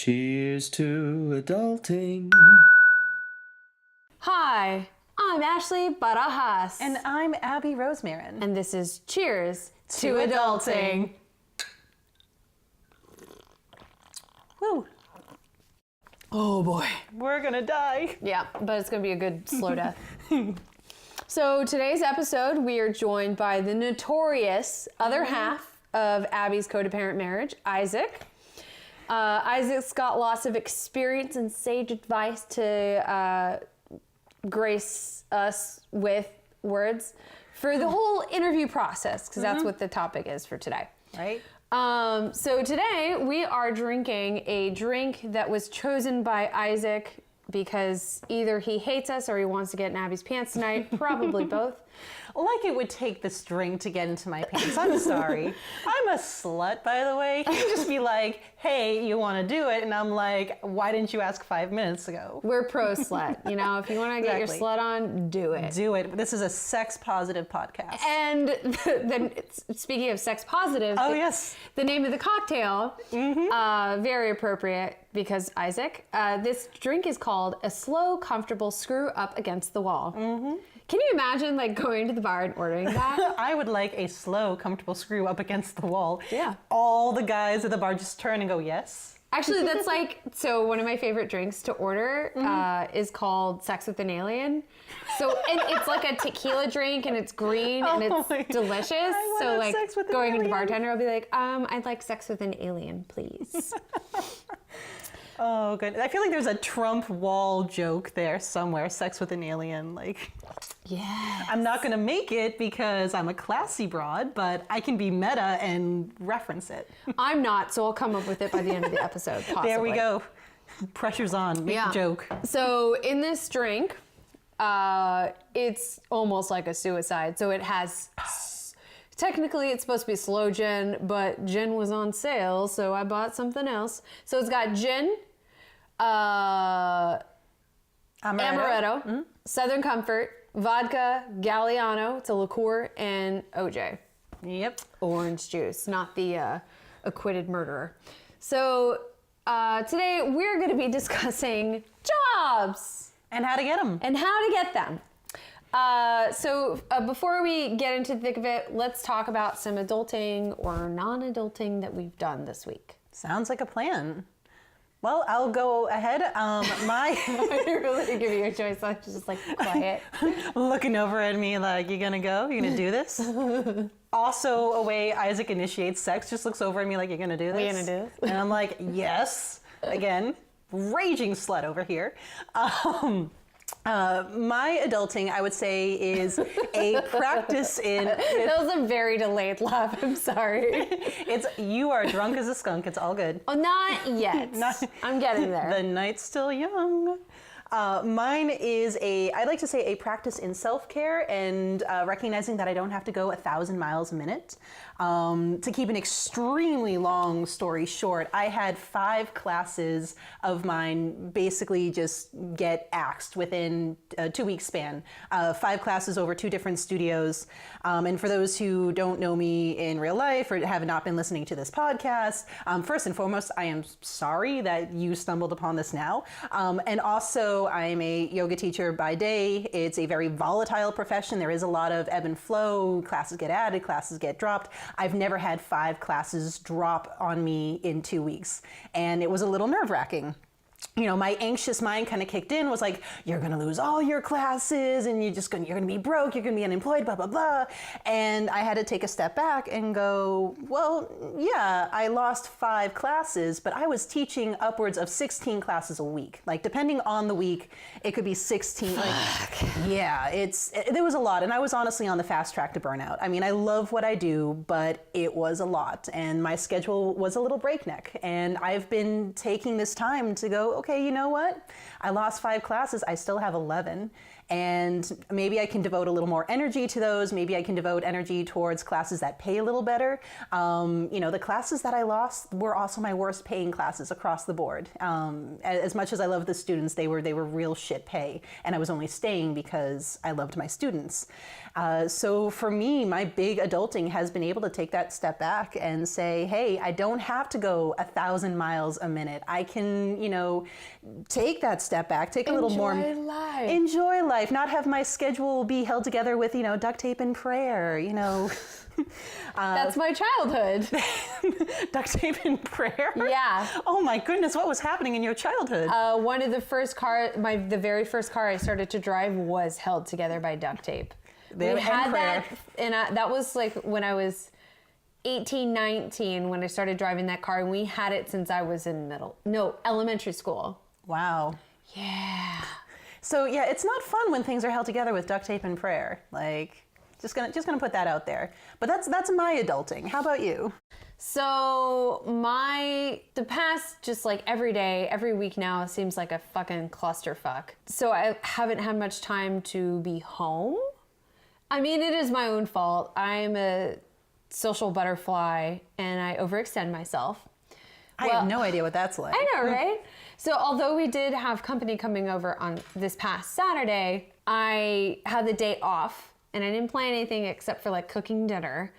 Cheers to adulting. Hi, I'm Ashley Barajas. And I'm Abby Rosmarin. And this is Cheers to Adulting. Woo. Oh boy. We're gonna die. Yeah, but it's gonna be a good slow death. So today's episode, we are joined by the notorious other half of Abby's codependent marriage, Isaac. Isaac's got lots of experience and sage advice to grace us with words for the whole interview process, because that's what the topic is for today. Right? So today we are drinking a drink that was chosen by Isaac because either he hates us or he wants to get in Abby's pants tonight, probably both. Like it would take this drink to get into my pants. I'm sorry. I'm a slut, by the way. He'd just be like, hey, you want to do it? And I'm like, why didn't you ask 5 minutes ago? We're pro slut. You know, if you want to get your slut on, do it. Do it. This is a sex positive podcast. And then, speaking of sex positive, yes, the name of the cocktail, very appropriate because Isaac, this drink is called a slow, comfortable screw up against the wall. Can you imagine like going to the bar and ordering that? I would like a slow, comfortable screw up against the wall. Yeah. All the guys at the bar just turn and go, yes. Actually, that's like, so one of my favorite drinks to order is called Sex with an Alien. So, and it's like a tequila drink and it's green and it's delicious. So like going to the bartender, I'll be like, I'd like sex with an alien, please. Oh, good. I feel like there's a Trump wall joke there somewhere, sex with an alien. Like, yeah. I'm not going to make it because I'm a classy broad, but I can be meta and reference it. I'm not, so I'll come up with it by the end of the episode, possibly. There we go. Pressure's on. Make a joke. So in this drink, it's almost like a suicide. So it has, technically it's supposed to be slow gin, but gin was on sale, so I bought something else. So it's got gin, amaretto, Southern Comfort, vodka, Galliano, it's a liqueur, and OJ. Yep. Orange juice, not the acquitted murderer. So today we're going to be discussing jobs. And how to get them. And how to get them. So before we get into the thick of it, let's talk about some adulting or non-adulting that we've done this week. Sounds like a plan. Well, I'll go ahead. I really give you a choice. I'm just like quiet. Looking over at me like, you gonna go? You gonna do this? Also, a way Isaac initiates sex, just looks over at me like, you gonna do this? You gonna do this? And I'm like, yes. Again, raging slut over here. My adulting, I would say, is a practice in... That was a very delayed laugh. I'm sorry. You are drunk as a skunk. It's all good. Oh, not yet. I'm getting there. The night's still young. Mine is I'd like to say a practice in self-care and recognizing that I don't have to go 1,000 miles a minute. To keep an extremely long story short, I had 5 classes of mine basically just get axed within a 2-week span. 5 classes over 2 different studios. And for those who don't know me in real life or have not been listening to this podcast, first and foremost, I am sorry that you stumbled upon this now. And also, I'm a yoga teacher by day. It's a very volatile profession. There is a lot of ebb and flow. Classes get added, classes get dropped. I've never had 5 classes drop on me in 2 weeks. And it was a little nerve-wracking. You know, my anxious mind kind of kicked in, was like, you're going to lose all your classes and you're going to be broke, you're going to be unemployed, blah, blah, blah. And I had to take a step back and go, well, yeah, I lost 5 classes, but I was teaching upwards of 16 classes a week. Like, depending on the week, it could be 16. Like, yeah, there was a lot. And I was honestly on the fast track to burnout. I mean, I love what I do, but it was a lot. And my schedule was a little breakneck. And I've been taking this time to go, okay, you know what? I lost 5 classes. I still have 11. And maybe I can devote a little more energy to those. Maybe I can devote energy towards classes that pay a little better. The classes that I lost were also my worst paying classes across the board. As much as I love the students, they were real shit pay. And I was only staying because I loved my students. So for me, my big adulting has been able to take that step back and say, hey, I don't have to go 1,000 miles a minute. I can, take that step back, take a little more. Enjoy life, not have my schedule be held together with, duct tape and prayer, That's my childhood. Duct tape and prayer? Yeah. Oh my goodness, what was happening in your childhood? One of the the very first car I started to drive was held together by duct tape. We had that, and that was like when I was 18, 19 when I started driving that car, and we had it since I was in elementary school. Wow. Yeah. So yeah, it's not fun when things are held together with duct tape and prayer. Like, just gonna put that out there. But that's my adulting. How about you? So the past, just like every day, every week now seems like a fucking clusterfuck. So I haven't had much time to be home. I mean, it is my own fault. I'm a social butterfly and I overextend myself. I have no idea what that's like. I know, right? So although we did have company coming over on this past Saturday, I had the day off and I didn't plan anything except for like cooking dinner.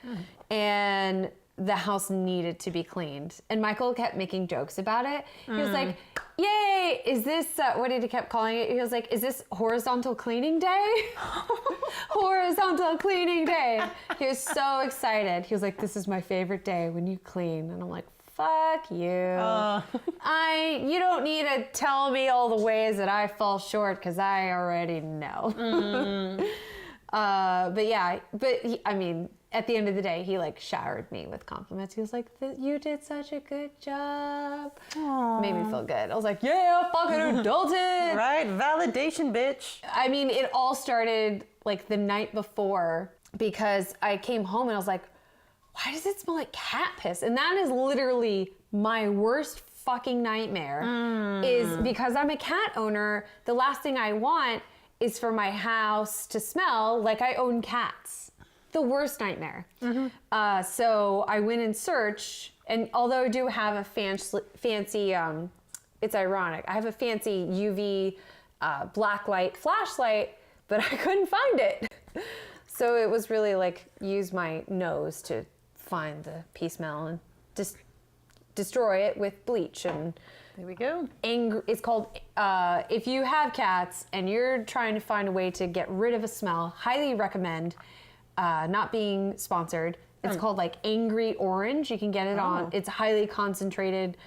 And the house needed to be cleaned. And Michael kept making jokes about it. He was like, yay, is this, what did he kept calling it? He was like, is this horizontal cleaning day? Horizontal cleaning day. He was so excited. He was like, this is my favorite day when you clean. And I'm like, fuck you. You don't need to tell me all the ways that I fall short because I already know. At the end of the day, he like showered me with compliments. He was like, you did such a good job. Aww. Made me feel good. I was like, yeah, fucking adulted. Right, validation, bitch. I mean, it all started like the night before because I came home and I was like, why does it smell like cat piss? And that is literally my worst fucking nightmare is because I'm a cat owner. The last thing I want is for my house to smell like I own cats. The worst nightmare. So I went in search, and although I do have a fancy, it's ironic, I have a fancy UV black light flashlight, but I couldn't find it. So it was really like use my nose to find the pee smell and just destroy it with bleach. And there we go. It's called, if you have cats and you're trying to find a way to get rid of a smell, highly recommend. Not being sponsored. It's called like Angry Orange. You can get it on. It's a highly concentrated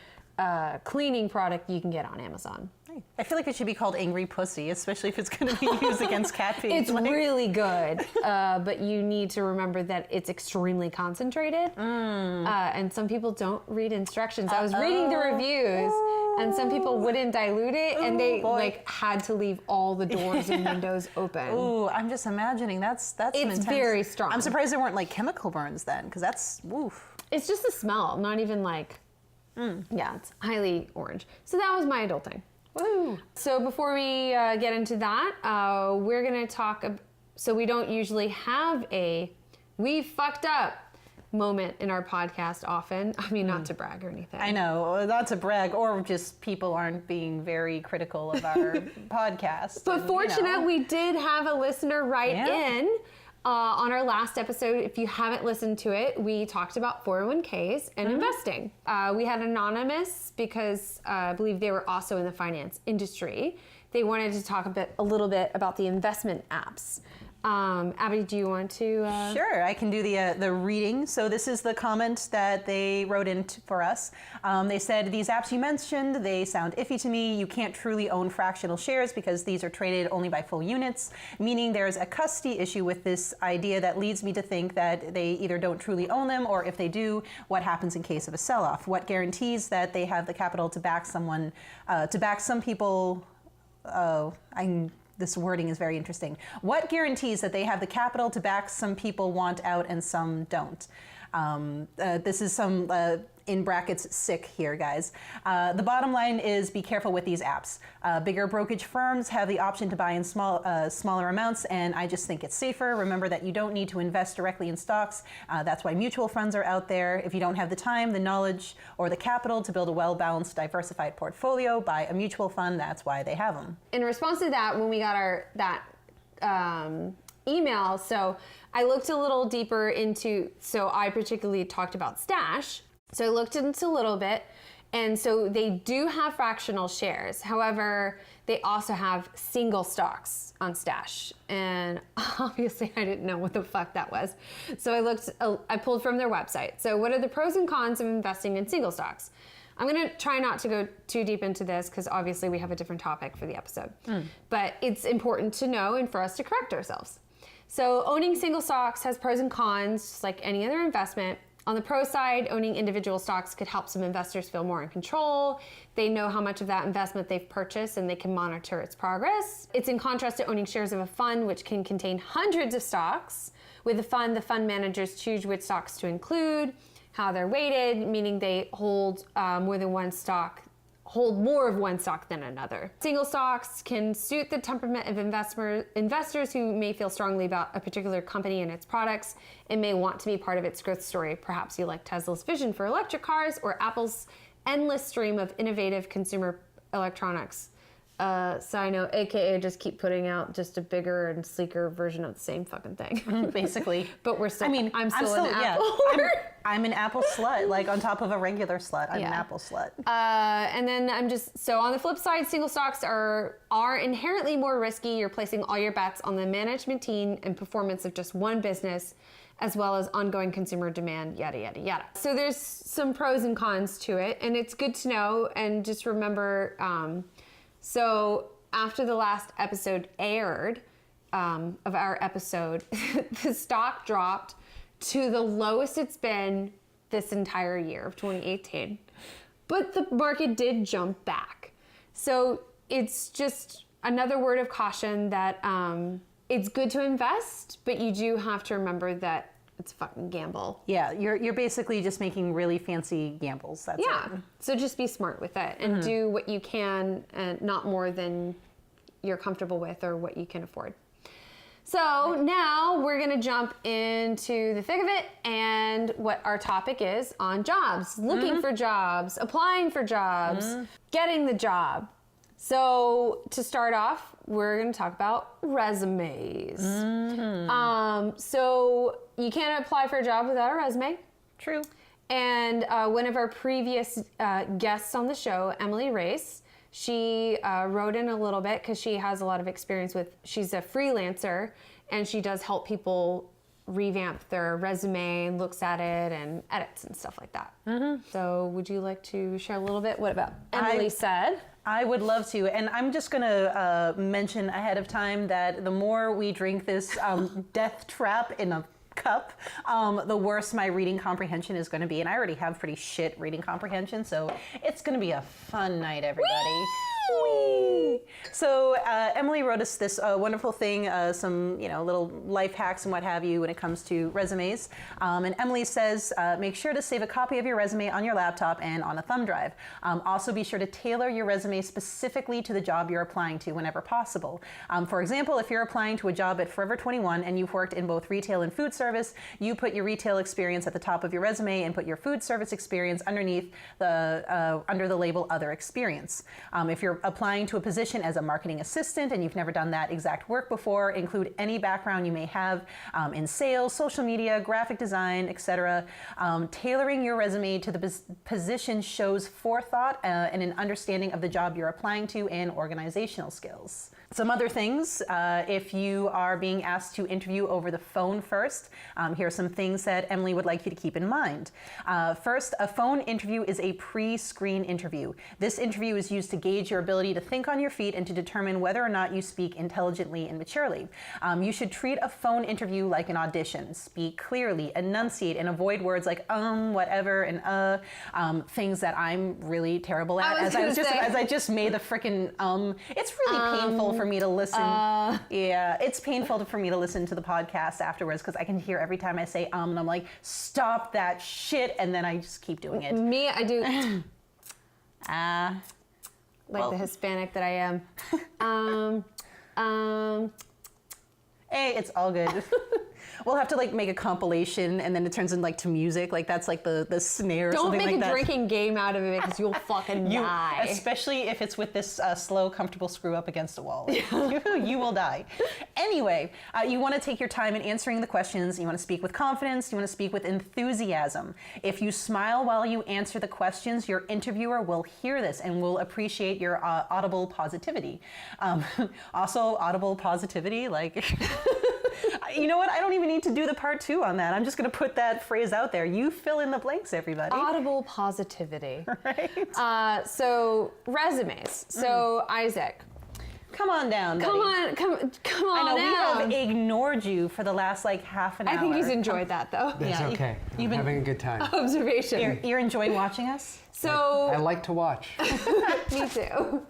cleaning product you can get on Amazon. I feel like it should be called Angry Pussy, especially if it's going to be used against cat pee. It's really good, but you need to remember that it's extremely concentrated, and some people don't read instructions. I was reading the reviews, and some people wouldn't dilute it, and they like had to leave all the doors and windows open. Ooh, I'm just imagining that's it's very strong. I'm surprised there weren't like chemical burns then, because that's woof. It's just the smell, not even like. Yeah, it's highly orange. So that was my adulting. Woo. So before we get into that, we're going to talk. So we don't usually have a "we fucked up" moment in our podcast often. I mean, not to brag or anything. I know, not to brag, or just people aren't being very critical of our podcast. But fortunate, we did have a listener write in. On our last episode, if you haven't listened to it, we talked about 401ks and investing. We had anonymous because I believe they were also in the finance industry. They wanted to talk a little bit about the investment apps. Abby, do you want to? Sure, I can do the reading. So this is the comment that they wrote in for us. They said, these apps you mentioned, they sound iffy to me. You can't truly own fractional shares because these are traded only by full units, meaning there's a custody issue with this idea that leads me to think that they either don't truly own them, or if they do, what happens in case of a sell-off? What guarantees that they have the capital to back someone, to back some people? This wording is very interesting. What guarantees that they have the capital to back some people want out and some don't? This is some in brackets sick here, guys. The bottom line is be careful with these apps. Bigger brokerage firms have the option to buy in smaller amounts, and I just think it's safer. Remember that you don't need to invest directly in stocks. That's why mutual funds are out there. If you don't have the time, the knowledge, or the capital to build a well-balanced, diversified portfolio, buy a mutual fund. That's why they have them. In response to that, when we got email, so I looked a little deeper into, so I particularly talked about Stash. So I looked into a little bit, and so they do have fractional shares. However, they also have single stocks on Stash. And obviously I didn't know what the fuck that was. So I pulled from their website. So what are the pros and cons of investing in single stocks? I'm gonna try not to go too deep into this because obviously we have a different topic for the episode. But it's important to know and for us to correct ourselves. So owning single stocks has pros and cons, just like any other investment. On the pro side, owning individual stocks could help some investors feel more in control. They know how much of that investment they've purchased and they can monitor its progress. It's in contrast to owning shares of a fund, which can contain hundreds of stocks. With a fund, the fund managers choose which stocks to include, how they're weighted, meaning they hold more of one stock than another. Single stocks can suit the temperament of investors who may feel strongly about a particular company and its products and may want to be part of its growth story. Perhaps you like Tesla's vision for electric cars or Apple's endless stream of innovative consumer electronics. So I know, AKA just keep putting out just a bigger and sleeker version of the same fucking thing. Basically. But I'm still an Apple. Yeah, I'm an Apple slut, like on top of a regular slut. I'm an Apple slut. And then so on the flip side, single stocks are inherently more risky. You're placing all your bets on the management team and performance of just one business, as well as ongoing consumer demand, yada, yada, yada. So there's some pros and cons to it, and it's good to know, and just remember, so after the last episode aired of our episode, the stock dropped to the lowest it's been this entire year of 2018. But the market did jump back. So it's just another word of caution that it's good to invest, but you do have to remember that it's a fucking gamble. Yeah, you're basically just making really fancy gambles. That's it. So just be smart with it and do what you can and not more than you're comfortable with or what you can afford. So now we're gonna jump into the thick of it and what our topic is on jobs. Looking for jobs, applying for jobs, getting the job. So to start off, we're going to talk about resumes. So you can't apply for a job without a resume. True. And one of our previous guests on the show, Emily Race, she wrote in a little bit because she has a lot of experience she's a freelancer and she does help people revamp their resume and looks at it and edits and stuff like that. So would you like to share a little bit what about Emily said? I would love to, and I'm just going to mention ahead of time that the more we drink this death trap in a cup, the worse my reading comprehension is going to be, and I already have pretty shit reading comprehension, so it's going to be a fun night, everybody. Whee! So Emily wrote us this wonderful thing, some little life hacks and what have you when it comes to resumes. And Emily says, make sure to save a copy of your resume on your laptop and on a thumb drive. Also be sure to tailor your resume specifically to the job you're applying to whenever possible. For example, if you're applying to a job at Forever 21 and you've worked in both retail and food service, you put your retail experience at the top of your resume and put your food service experience underneath under the label Other Experience. If you're applying to a position as a marketing assistant and you've never done that exact work before, include any background you may have in sales, social media, graphic design, etc. Tailoring your resume to the position shows forethought and an understanding of the job you're applying to and organizational skills. Some other things, if you are being asked to interview over the phone first, here are some things that Emily would like you to keep in mind. First, a phone interview is a pre-screen interview. This interview is used to gauge your ability to think on your feet and to determine whether or not you speak intelligently and maturely. You should treat a phone interview like an audition. Speak clearly, enunciate, and avoid words like whatever, and things that I'm really terrible at. As I just made the frickin' It's really painful for me to listen. Yeah, it's painful for me to listen to the podcast afterwards because I can hear every time I say and I'm like, stop that shit, and then I just keep doing it. Me, I do. The Hispanic that I am. Hey, it's all good. We'll have to like make a compilation, and then it turns into to music. Like that's like the snare. Or Don't something make like a that. drinking game out of it because you'll fucking die. Especially if it's with this slow, comfortable screw up against a wall. You will die. Anyway, you want to take your time in answering the questions. You want to speak with confidence. You want to speak with enthusiasm. If you smile while you answer the questions, your interviewer will hear this and will appreciate your audible positivity. Also, audible positivity, like... You know what? I don't even need to do the part 2 on that. I'm just going to put that phrase out there. You fill in the blanks, everybody. Audible positivity. Right. So resumes. So Isaac. Come on down, buddy. Come on I know, down. we have ignored you for the last half an hour. I think he's enjoyed that though. That's okay. I'm having a good time. Observation. You're enjoying watching us? So I like to watch. me too.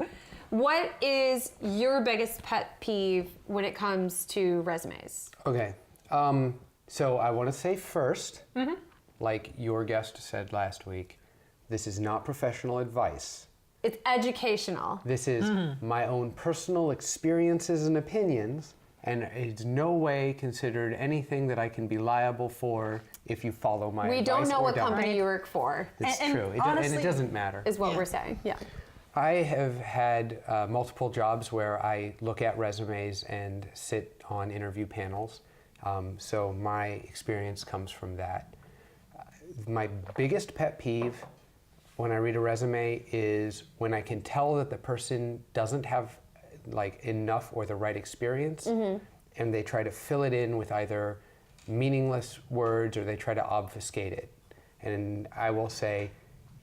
What is your biggest pet peeve when it comes to resumes? Okay. So I want to say first, like your guest said last week, this is not professional advice. It's educational. This is my own personal experiences and opinions, and it's no way considered anything that I can be liable for if you follow my advice. We don't know what don't. company you work for. It's true. honestly, and it doesn't matter. Is what we're saying. Yeah. I have had multiple jobs where I look at resumes and sit on interview panels. So my experience comes from that. My biggest pet peeve when I read a resume is when I can tell that the person doesn't have enough or the right experience, and they try to fill it in with either meaningless words or they try to obfuscate it. And I will say,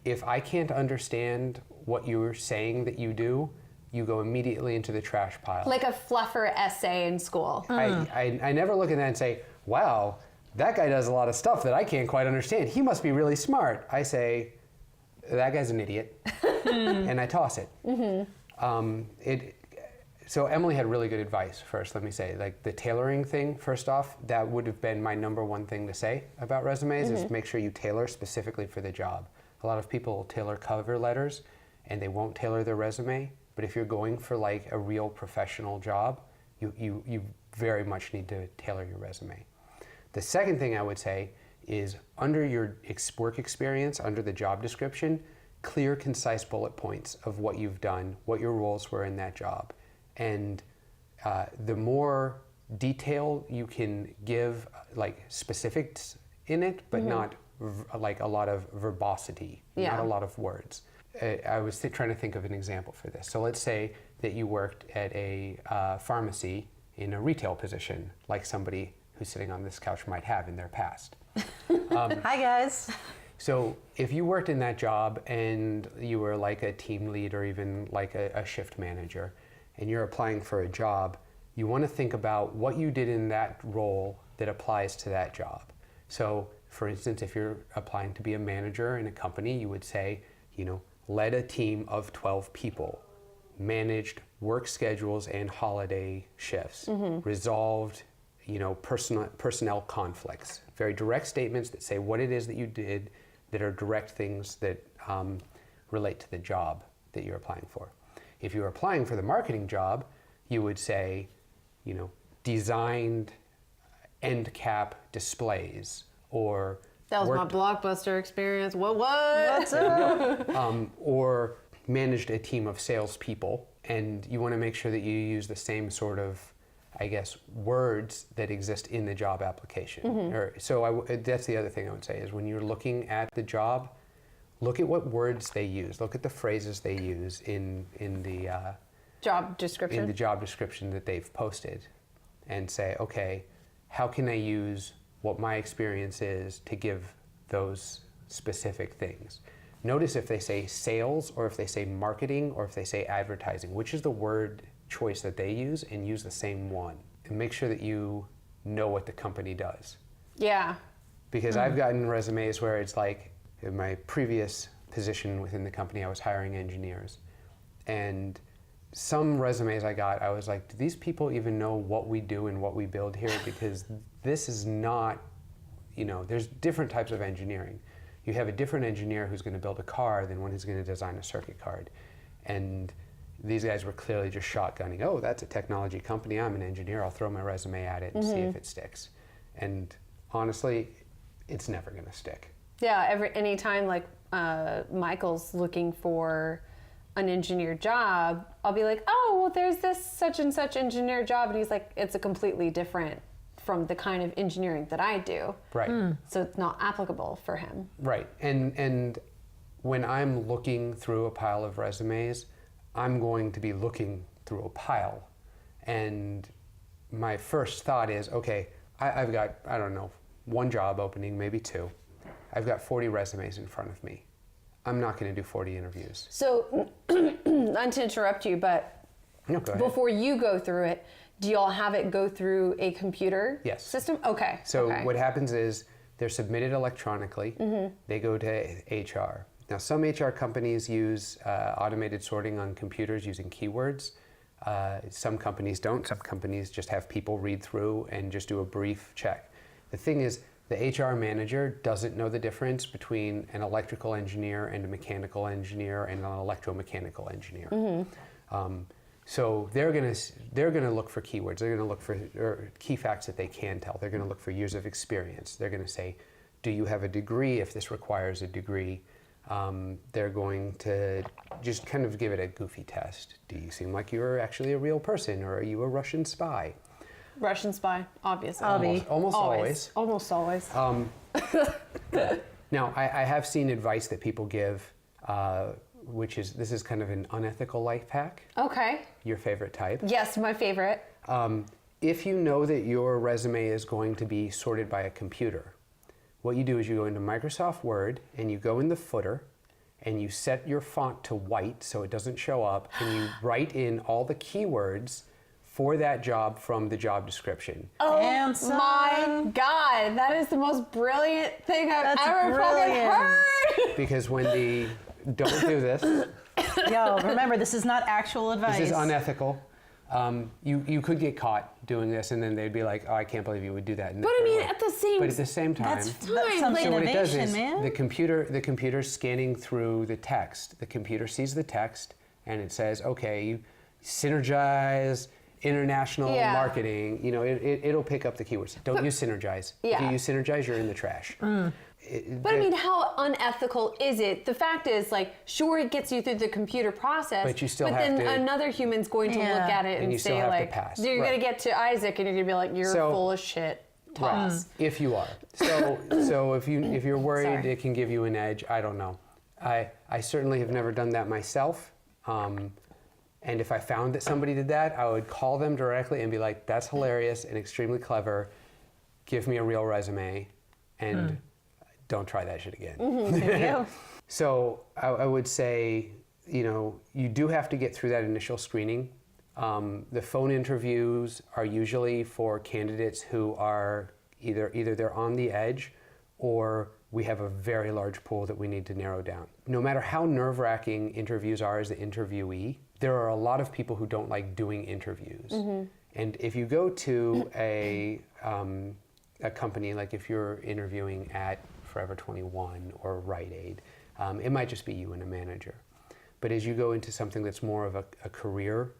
if I can't understand what you're saying that you do, you go immediately into the trash pile. Like a fluffer essay in school. I never look at that and say, wow, that guy does a lot of stuff that I can't quite understand. He must be really smart. I say, that guy's an idiot, and I toss it. So Emily had really good advice first, let me say. Like the tailoring thing, first off, that would have been my number one thing to say about resumes is make sure you tailor specifically for the job. A lot of people tailor cover letters and they won't tailor their resume, but if you're going for a real professional job, you very much need to tailor your resume. The second thing I would say is under your work experience, under the job description, clear, concise bullet points of what you've done, what your roles were in that job. And the more detail you can give, specifics in it, but not a lot of verbosity, not a lot of words. I was trying to think of an example for this. So let's say that you worked at a pharmacy in a retail position, like somebody who's sitting on this couch might have in their past. Hi, guys. So if you worked in that job and you were like a team lead or even like a shift manager, and you're applying for a job, you want to think about what you did in that role that applies to that job. So for instance, if you're applying to be a manager in a company, you would say, led a team of 12 people, managed work schedules and holiday shifts, resolved, personnel conflicts. Very direct statements that say what it is that you did that are direct things that relate to the job that you're applying for. If you're applying for the marketing job, you would say, designed end cap displays or That was my Blockbuster experience. What? What's up? or managed a team of salespeople, and you want to make sure that you use the same sort of, words that exist in the job application. That's the other thing I would say is when you're looking at the job, look at what words they use. Look at the phrases they use in the Job description. in the job description that they've posted, and say, okay, how can I use what my experience is to give those specific things? Notice if they say sales or if they say marketing or if they say advertising, which is the word choice that they use, and use the same one. And make sure that you know what the company does. Yeah. Because I've gotten resumes where it's like, in my previous position within the company, I was hiring engineers. And some resumes I got, I was like, do these people even know what we do and what we build here? Because this is not, there's different types of engineering. You have a different engineer who's going to build a car than one who's going to design a circuit card. And these guys were clearly just shotgunning, oh, that's a technology company, I'm an engineer, I'll throw my resume at it and see if it sticks. And honestly, it's never going to stick. Yeah, anytime like Michael's looking for an engineer job, I'll be like, oh, well, there's this such and such engineer job. And he's like, it's a completely different from the kind of engineering that I do. Right. So it's not applicable for him. Right. And when I'm looking through a pile of resumes, I'm going to be looking through a pile. And my first thought is, okay, I've got, I don't know, one job opening, maybe two. I've got 40 resumes in front of me. I'm not going to do 40 interviews. So, not to interrupt you, but No, go ahead. before you go through it, do y'all have it go through a computer Yes. system? Okay. So okay. what happens is they're submitted electronically. They go to HR. Now, some HR companies use automated sorting on computers using keywords. Some companies don't. Some companies just have people read through and just do a brief check. The thing is, the HR manager doesn't know the difference between an electrical engineer and a mechanical engineer and an electromechanical engineer. So they're gonna look for keywords. They're gonna look for key facts that they can tell. They're gonna look for years of experience. They're gonna say, do you have a degree if this requires a degree? They're going to just kind of give it a goofy test. Do you seem like you're actually a real person, or are you a Russian spy? Russian spy, obviously. Almost always. Almost always. Now, I have seen advice that people give, this is kind of an unethical life hack. Okay. Your favorite type. Yes, my favorite. If you know that your resume is going to be sorted by a computer, what you do is you go into Microsoft Word and you go in the footer and you set your font to white so it doesn't show up, and you write in all the keywords for that job from the job description. Oh Handsome. my God, that is the most brilliant thing I've That's ever fucking brilliant. heard. Because don't do this. Yo, remember, this is not actual advice. This is unethical. You could get caught doing this, and then they'd be like, "Oh, I can't believe you would do that." But I mean, at the same time, That's some like- so what it does innovation, is man. the computer's scanning through the text. The computer sees the text, and it says, "Okay, you synergize international Yeah. marketing." It'll pick up the keywords. Don't use synergize. If Yeah. you use synergize, you're in the trash. But I mean, how unethical is it? The fact is, like, sure, it gets you through the computer process, But you still but have then to- another human's going to Yeah. look at it And you and still say, have to like, pass. you're Right. going to get to Isaac and you're going to be like, you're So- full of shit. Toss. If you are. So if you're worried Sorry. it can give you an edge, I don't know. I certainly have never done that myself. And if I found that somebody did that, I would call them directly and be like, that's hilarious and extremely clever. Give me a real resume and don't try that shit again. There you So I would say, you do have to get through that initial screening. The phone interviews are usually for candidates who are either they're on the edge, or we have a very large pool that we need to narrow down. No matter how nerve-wracking interviews are as the interviewee, there are a lot of people who don't like doing interviews. And if you go to a company, like if you're interviewing at Forever 21 or Rite Aid, it might just be you and a manager. But as you go into something that's more of a career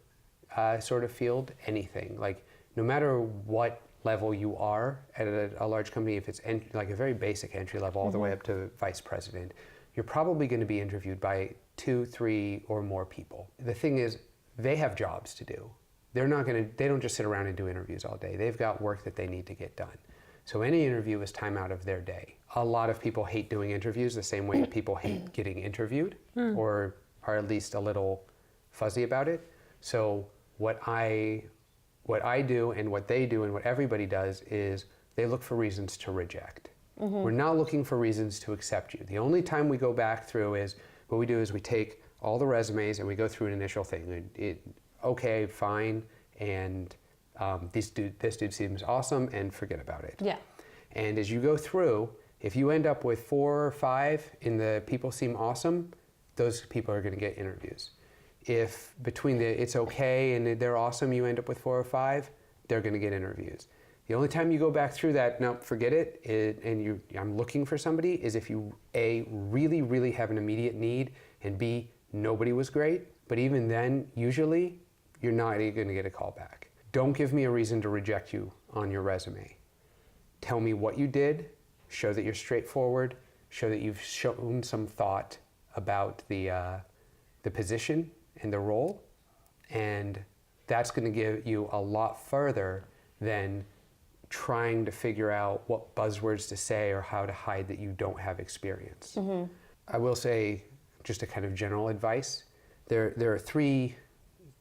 sort of field, anything, like no matter what level you are at a large company, if it's like a very basic entry level all the way up to vice president, you're probably going to be interviewed by 2, 3, or more people. The thing is, they have jobs to do. They don't just sit around and do interviews all day. They've got work that they need to get done. So any interview is time out of their day. A lot of people hate doing interviews the same way people hate getting interviewed, or are at least a little fuzzy about it. So what I do and what they do and what everybody does is they look for reasons to reject. We're not looking for reasons to accept you. The only time we go back through is, what we do is we take all the resumes and we go through an initial thing. Okay, fine, and this dude seems awesome, and forget about it. Yeah. And as you go through, if you end up with 4 or 5 in the people seem awesome, those people are going to get interviews. If between the it's okay and they're awesome, you end up with 4 or 5, they're going to get interviews. The only time you go back through that, no, forget it, and I'm looking for somebody, is if you, A, really, really have an immediate need, and B, nobody was great. But even then, usually, you're not going to get a call back. Don't give me a reason to reject you on your resume. Tell me what you did, show that you're straightforward, show that you've shown some thought about the position and the role, and that's going to get you a lot further than trying to figure out what buzzwords to say or how to hide that you don't have experience. I will say, just a kind of general advice, there are 3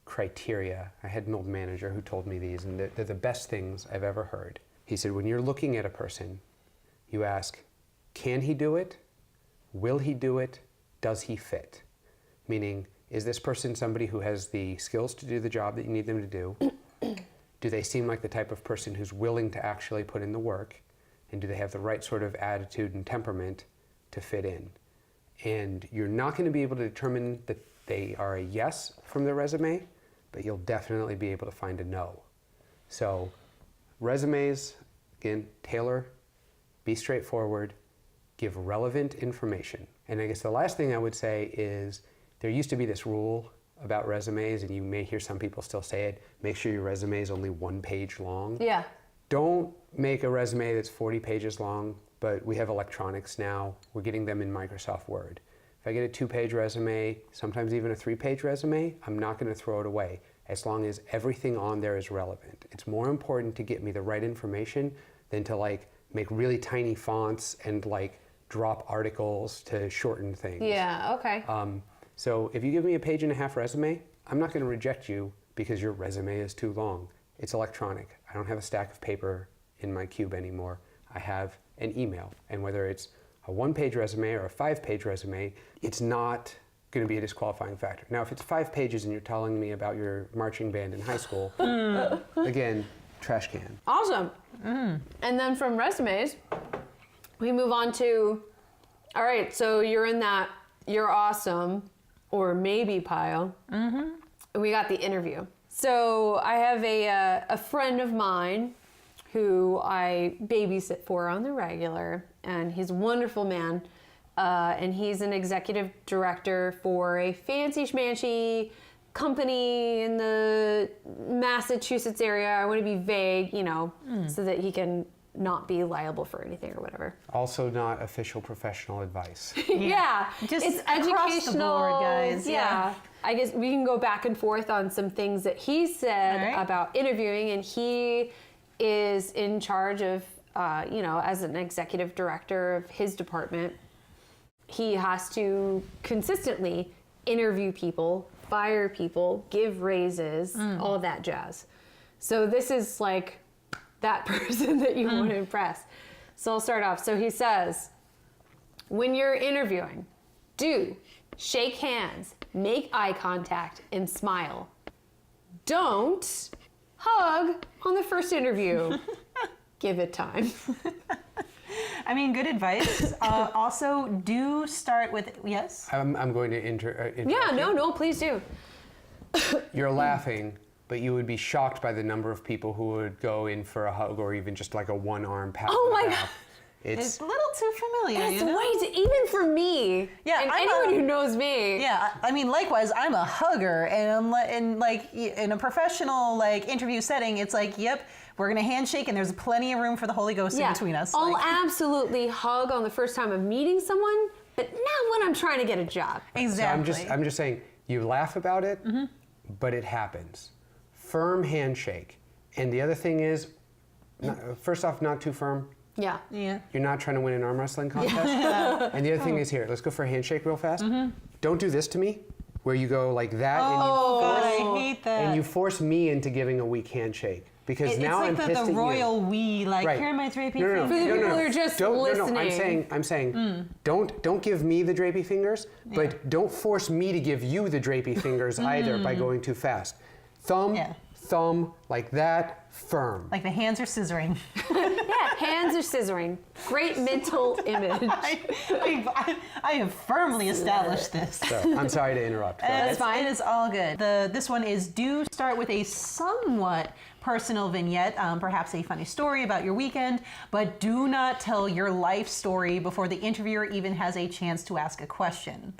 criteria. I had an old manager who told me these, and they're the best things I've ever heard. He said, when you're looking at a person, you ask, can he do it? Will he do it? Does he fit? Meaning, is this person somebody who has the skills to do the job that you need them to do? Do they seem like the type of person who's willing to actually put in the work? And do they have the right sort of attitude and temperament to fit in? And you're not going to be able to determine that they are a yes from their resume, but you'll definitely be able to find a no. So resumes, again, tailor, be straightforward, give relevant information. And I guess the last thing I would say is, there used to be this rule about resumes, and you may hear some people still say it, make sure your resume is only 1 page long. Yeah. Don't make a resume that's 40 pages long, but we have electronics now. We're getting them in Microsoft Word. If I get a 2-page resume, sometimes even a 3-page resume, I'm not going to throw it away, as long as everything on there is relevant. It's more important to get me the right information than to make really tiny fonts and drop articles to shorten things. Yeah, okay. So if you give me a 1.5-page resume, I'm not going to reject you because your resume is too long. It's electronic. I don't have a stack of paper in my cube anymore. I have an email. And whether it's a 1-page resume or a 5-page resume, it's not going to be a disqualifying factor. Now, if it's 5 pages and you're telling me about your marching band in high school, again, trash can. Awesome. And then from resumes, we move on to, all right, so you're in that you're awesome or maybe pile. We got the interview. So I have a friend of mine who I babysit for on the regular, and he's a wonderful man. And he's an executive director for a fancy schmancy company in the Massachusetts area. I want to be vague, so that he can not be liable for anything or whatever. Also not official professional advice. Yeah, Just it's across the educational, board, guys. Yeah. I guess we can go back and forth on some things that he said All right. about interviewing, and he is in charge of, as an executive director of his department, he has to consistently interview people, fire people, give raises, all of that jazz. So this is like that person that you want to impress. So I'll start off. So he says, when you're interviewing, do shake hands, make eye contact, and smile. Don't hug on the first interview. Give it time. I mean, good advice. Also, do start with yes. I'm going to interrupt Yeah, you. no, please do. You're laughing, but you would be shocked by the number of people who would go in for a hug or even just like a one-arm pat. Oh on the my back. God. It's a little too familiar. That's you know? way even for me. Yeah, and I'm anyone a- who knows me. Yeah, I mean, likewise, I'm a hugger, and in a professional interview setting, it's like, yep, we're gonna handshake, and there's plenty of room for the Holy Ghost in between us. I'll absolutely hug on the first time of meeting someone, but not when I'm trying to get a job. Exactly. So I'm just saying, you laugh about it, but it happens. Firm handshake. And the other thing is, first off, not too firm. Yeah. Yeah. You're not trying to win an arm wrestling contest. And the other thing is here, let's go for a handshake real fast. Don't do this to me, where you go like that Oh, God, I hate that. and you force me into giving a weak handshake. Because It's now like I'm pissed at the you. royal we, like, Right. here are my drapey No, no, no, fingers. For the no, people no, who are just don't, listening. I'm saying, don't give me the drapey fingers, but don't force me to give you the drapey fingers either by going too fast. Thumb, thumb, like that, firm. Like the hands are scissoring. Yeah, hands are scissoring. Great mental image. I have firmly established this. So, I'm sorry to interrupt. Go ahead. That's fine. It is all good. This one is do start with a somewhat personal vignette, perhaps a funny story about your weekend, but do not tell your life story before the interviewer even has a chance to ask a question.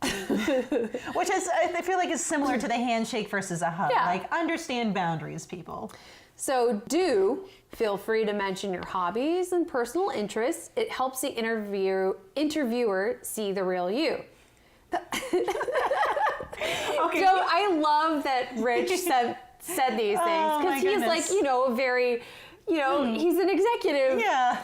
Which is, I feel like, is similar to the handshake versus a hug. Yeah. Like, understand boundaries, people. So do feel free to mention your hobbies and personal interests. It helps the interviewer see the real you. Okay. So I love that Rich said these things Oh, my because he's goodness. like, a very, he's an executive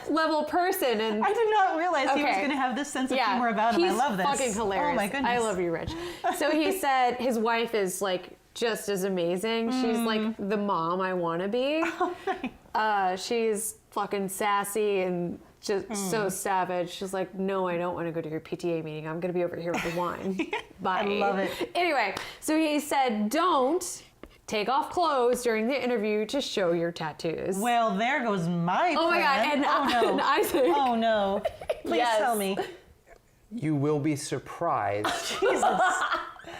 level person. And I did not realize he was Okay. going to have this sense of humor about him. I he's love this. fucking hilarious. Oh my goodness. I love you, Rich. So he said his wife is like just as amazing. She's like the mom I want to be. She's fucking sassy and just so savage. She's like, no, I don't want to go to your PTA meeting. I'm going to be over here with the wine. Bye. I love it. Anyway, so he said, don't take off clothes during the interview to show your tattoos. Well, there goes my Oh my God, plan. and Isaac. Oh no. Please Yes. tell me. You will be surprised. Jesus.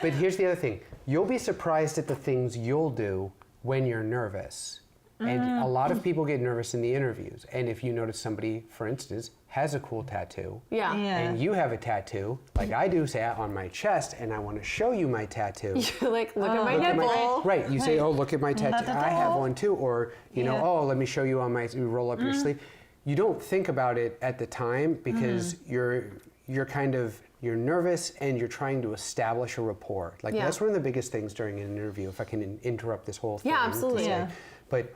But here's the other thing. You'll be surprised at the things you'll do when you're nervous. And a lot of people get nervous in the interviews. And if you notice somebody, for instance, has a cool tattoo, Yeah. and you have a tattoo, like I do, say on my chest, and I want to show you my tattoo. You're like, look at my Look at nipple. right, you say, oh, look at my tattoo. Da-da-da. I have one too. Or, you know, Yeah. oh, let me show you on my, you roll up your sleeve. You don't think about it at the time because you're you're nervous and you're trying to establish a rapport. Like Yeah. that's one of the biggest things during an interview, if I can interrupt this whole thing. Yeah, to absolutely. say. Yeah. But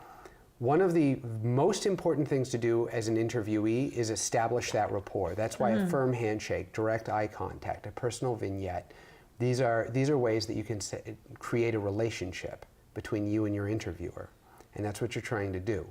one of the most important things to do as an interviewee is establish that rapport. That's why a firm handshake, direct eye contact, a personal vignette, these are ways that you can create a relationship between you and your interviewer. And that's what you're trying to do.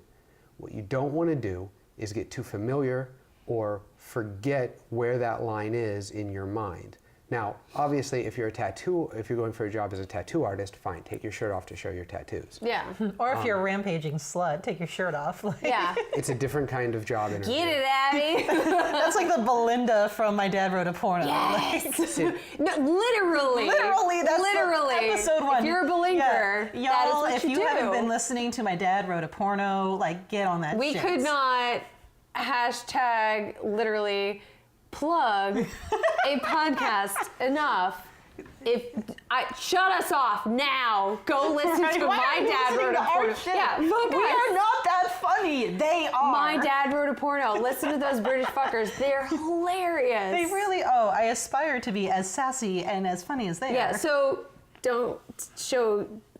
What you don't want to do is get too familiar or forget where that line is in your mind. Now, obviously, if you're going for a job as a tattoo artist, fine, take your shirt off to show your tattoos. Yeah. Or if you're a rampaging slut, take your shirt off. Like, Yeah. It's a different kind of job interview. Get it, Abby. That's like the Belinda from My Dad Wrote a Porno. Yes. See, No, literally. Literally, that's literally. episode one. If you're a blinker, Yeah. that is Y'all, what if you do. haven't been listening to My Dad Wrote a Porno, like, get on that We shit. could not hashtag literally plug a podcast enough. Shut us off now. Go listen Right, to why My are you Dad listening Wrote to a our Porno. shit? Yeah, We fuck us. are not that funny. They are. My Dad Wrote a Porno. Listen to those British fuckers. They're hilarious. They really, I aspire to be as sassy and as funny as they Yeah, are. so don't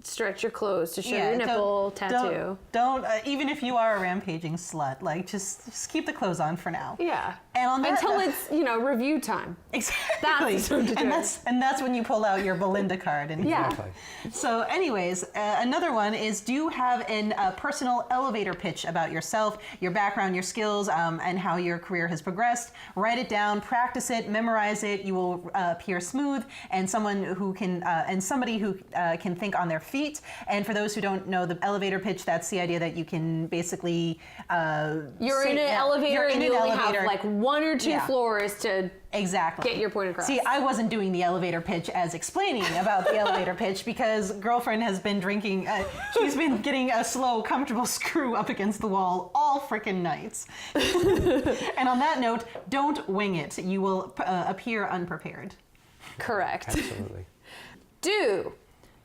stretch your clothes to show your nipple tattoo. Don't even if you are a rampaging slut, like just keep the clothes on for now. Yeah. And on that Until note- it's, review time. Exactly. That's the time to do it. and that's when you pull out your Belinda card. And Yeah. Exactly. So, anyways, another one is do you have a personal elevator pitch about yourself, your background, your skills, and how your career has progressed. Write it down, practice it, memorize it. You will appear smooth and somebody who can think on their feet. And for those who don't know the elevator pitch, that's the idea that you can basically You're in an elevator you're and in you an only elevator. have like one or two Yeah. floors to Exactly. get your point across. See, I wasn't doing the elevator pitch as explaining about the elevator pitch because girlfriend has been drinking, she's been getting a slow, comfortable screw up against the wall all frickin' nights. And on that note, don't wing it. You will appear unprepared. Correct. Absolutely. Do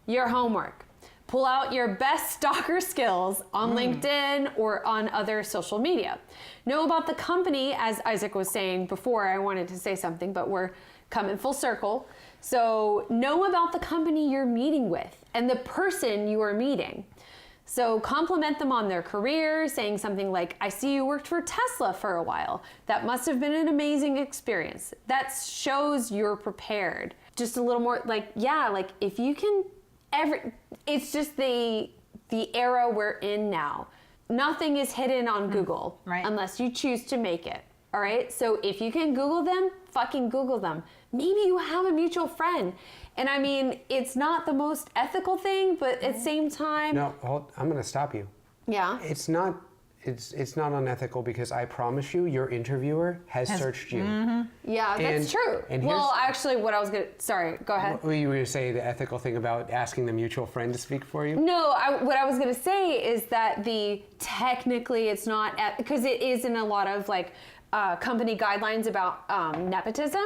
your homework. Pull out your best stalker skills on LinkedIn or on other social media. Know about the company, as Isaac was saying before. I wanted to say something, but we're coming full circle. So know about the company you're meeting with and the person you are meeting. So compliment them on their career, saying something like, I see you worked for Tesla for a while. That must have been an amazing experience. That shows you're prepared. Just a little more like, yeah, like if you can it's just the the era we're in now. Nothing is hidden on Google Right. unless you choose to make it. All right. So if you can Google them, fucking Google them. Maybe you have a mutual friend. And I mean, it's not the most ethical thing, but at the same time. No, I'm going to stop you. Yeah. It's not unethical because I promise you, your interviewer has searched you. Yeah, that's true. And well, actually, what I was going to, sorry, go ahead. What you were going to say, the ethical thing about asking the mutual friend to speak for you? No, what I was going to say is that technically it's not, because it is in a lot of like company guidelines about nepotism.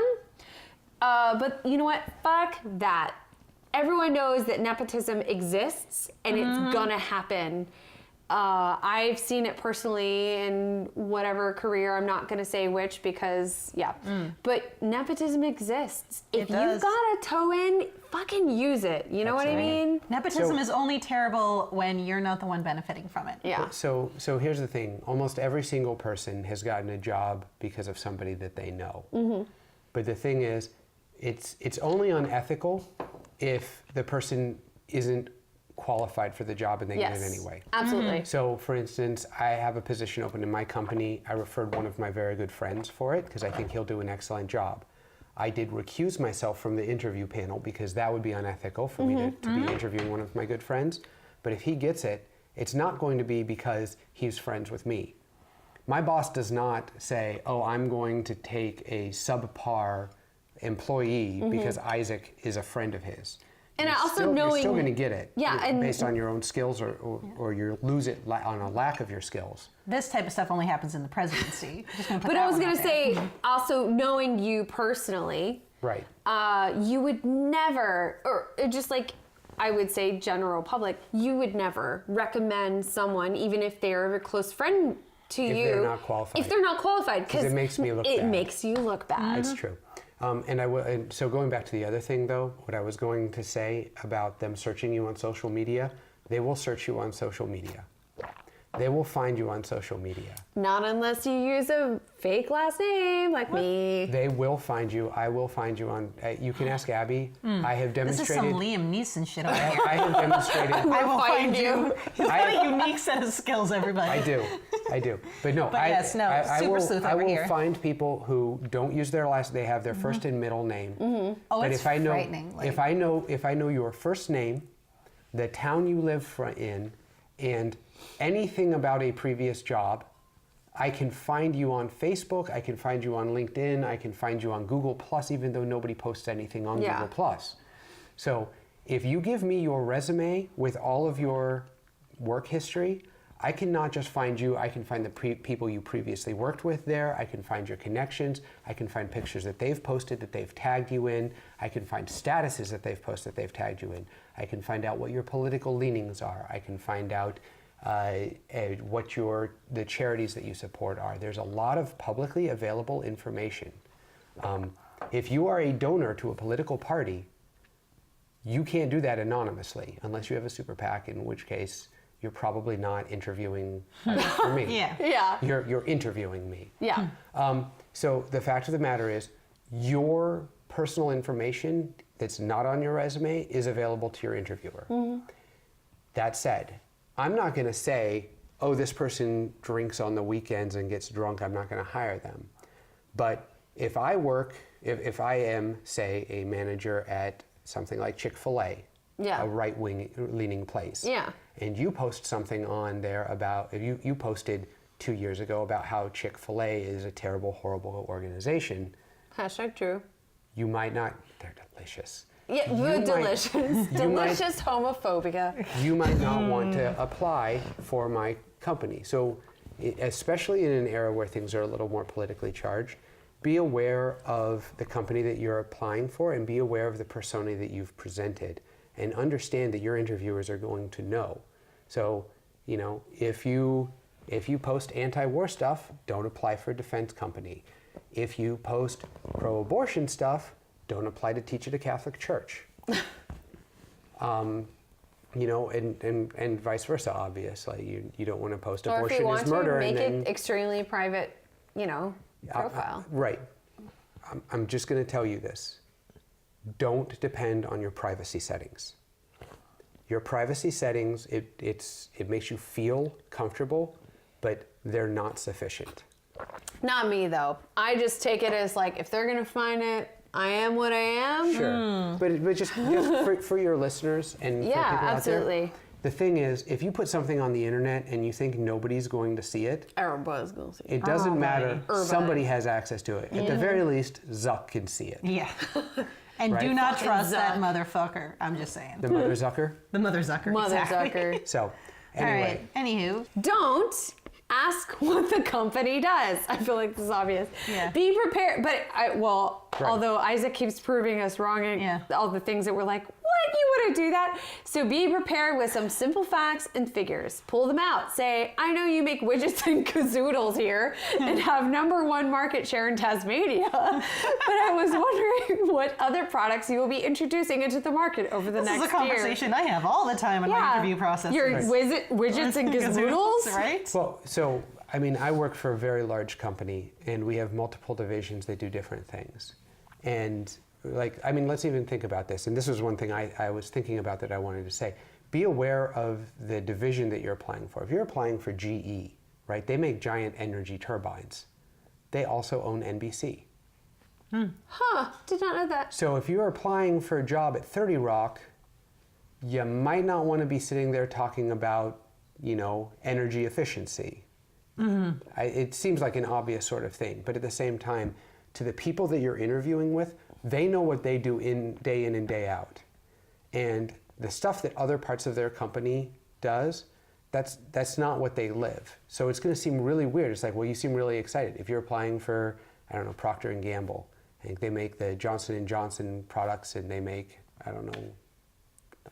But you know what? Fuck that. Everyone knows that nepotism exists and it's gonna happen. I've seen it personally in whatever career. I'm not gonna say which because, but nepotism exists. If you've got a toe in, fucking use it. You know what I mean? Nepotism is only terrible when you're not the one benefiting from it. Yeah. So here's the thing. Almost every single person has gotten a job because of somebody that they know. But the thing is, it's only unethical if the person isn't qualified for the job and they get it anyway. Absolutely. So, for instance, I have a position open in my company. I referred one of my very good friends for it because I think he'll do an excellent job. I did recuse myself from the interview panel because that would be unethical for me to be interviewing one of my good friends. But if he gets it, it's not going to be because he's friends with me. My boss does not say, oh, I'm going to take a subpar employee because Isaac is a friend of his. And You're also still, knowing... You're still going to get it. Yeah, and based on your own skills or you lose it on a lack of your skills. This type of stuff only happens in the presidency. But I was going to say, also knowing you personally, right? You would never, or just like I would say general public, you would never recommend someone, even if they're a close friend to you. If they're not qualified. If they're not qualified, because it makes me look bad. It makes you look bad. It's true. And so going back to the other thing, though, what I was going to say about them searching you on social media, they will search you on social media. They will find you on social media. Not unless you use a fake last name like me. They will find you. I will find you on. You can ask Abby. I have This is demonstrated. some Liam Neeson shit over here. I have demonstrated. I will find find you. He's got a unique set of skills, everybody. I do. But no, But yes, no, super sleuth I over will here. find people who don't use their last. They have their first and middle name. Oh, But it's if I know, frightening. if I know your first name, the town you live in, and anything about a previous job, I can find you on Facebook. I can find you on LinkedIn. I can find you on Google Plus, even though nobody posts anything on Google Plus. So if you give me your resume with all of your work history, I can not just find you, I can find the people you previously worked with there. I can find your connections. I can find pictures that they've posted that they've tagged you in. I can find statuses that they've posted that they've tagged you in. I can find out what your political leanings are. I can find out what the charities that you support are. There's a lot of publicly available information. If you are a donor to a political party, you can't do that anonymously unless you have a super PAC, in which case you're probably not interviewing for me. Yeah. You're interviewing me. Yeah. So the fact of the matter is, your personal information that's not on your resume is available to your interviewer. That said, I'm not going to say, oh, this person drinks on the weekends and gets drunk, I'm not going to hire them. But if I am, say, a manager at something like Chick-fil-A, a right-wing leaning place, and you post something on there about, you posted 2 years ago about how Chick-fil-A is a terrible, horrible organization. #true. You might not, they're delicious. Yeah, delicious. Delicious homophobia. You might not want to apply for my company. So, especially in an era where things are a little more politically charged, be aware of the company that you're applying for and be aware of the persona that you've presented and understand that your interviewers are going to know. So, if you post anti-war stuff, don't apply for a defense company. If you post pro-abortion stuff, don't apply to teach at a Catholic church. And vice versa, obviously. You don't want to post Or abortion if you want is murder. to, make and it extremely private, profile. Right. I'm just going to tell you this. Don't depend on your privacy settings. Your privacy settings, it makes you feel comfortable, but they're not sufficient. Not me though. I just take it as like, if they're gonna find it, I am what I am. Sure, but just for your listeners and for people out absolutely. there, the thing is, if you put something on the internet and you think nobody's going to see it, Everybody's gonna see it. it doesn't matter. Everybody. Somebody has access to it. At the very least, Zuck can see it. Yeah. And Right? do not Fucking trust that Zuck. motherfucker. I'm just saying. The mother Zucker. The mother Zucker. Mother exactly. Zucker. So, All anyway. right. Anywho. Don't ask what the company does. I feel like this is obvious. Yeah. Be prepared. But Right. although Isaac keeps proving us wrong and Yeah. all the things that we're like, what? You wouldn't do that. So be prepared with some simple facts and figures. Pull them out. Say, I know you make widgets and kazoodles here and have #1 market share in Tasmania, but I was wondering what other products you will be introducing into the market over the This next is a conversation I have all the time in my interview process. Your widgets and kazoodles? Right? Well, so, I mean, I work for a very large company, and we have multiple divisions that do different things. And, like, I mean, let's even think about this. And this was one thing I was thinking about that I wanted to say. Be aware of the division that you're applying for. If you're applying for GE, right, they make giant energy turbines. They also own NBC. Huh, did not know that. So if you're applying for a job at 30 Rock, you might not want to be sitting there talking about, you know, energy efficiency. It seems like an obvious sort of thing, but at the same time, to the people that you're interviewing with, they know what they do in and day out. And the stuff that other parts of their company does, that's not what they live. So it's going to seem really weird. It's like, well, you seem really excited. If you're applying for, I don't know, Procter & Gamble, I think they make the Johnson & Johnson products, and they make, I don't know,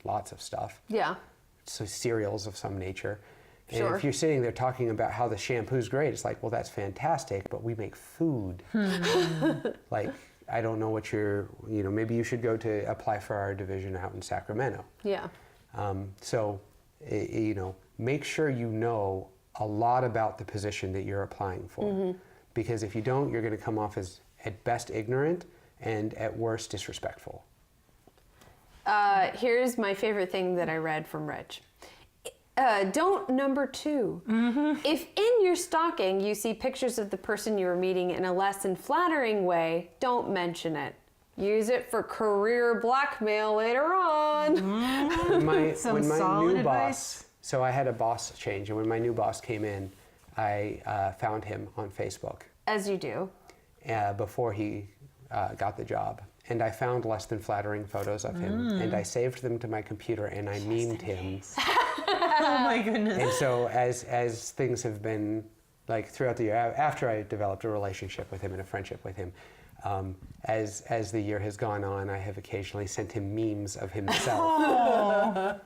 lots of stuff. Yeah. So cereals of some nature. And Sure. if you're sitting there talking about how the shampoo's great, it's like, well, that's fantastic, but we make food. Like, I don't know what maybe you should go to apply for our division out in Sacramento. Yeah. Make sure you know a lot about the position that you're applying for. Because if you don't, you're going to come off as, at best, ignorant, and at worst, disrespectful. Here's my favorite thing that I read from Rich. Don't #2. If in your stalking you see pictures of the person you are meeting in a less than flattering way, don't mention it. Use it for career blackmail later on. When my solid new advice. boss, so I had a boss change, and when my new boss came in, I found him on Facebook As you do. before he got the job. And I found less than flattering photos of him, and I saved them to my computer, and I memed him. Oh my goodness. And so as things have been, like, throughout the year, after I developed a relationship with him and a friendship with him, as the year has gone on, I have occasionally sent him memes of himself.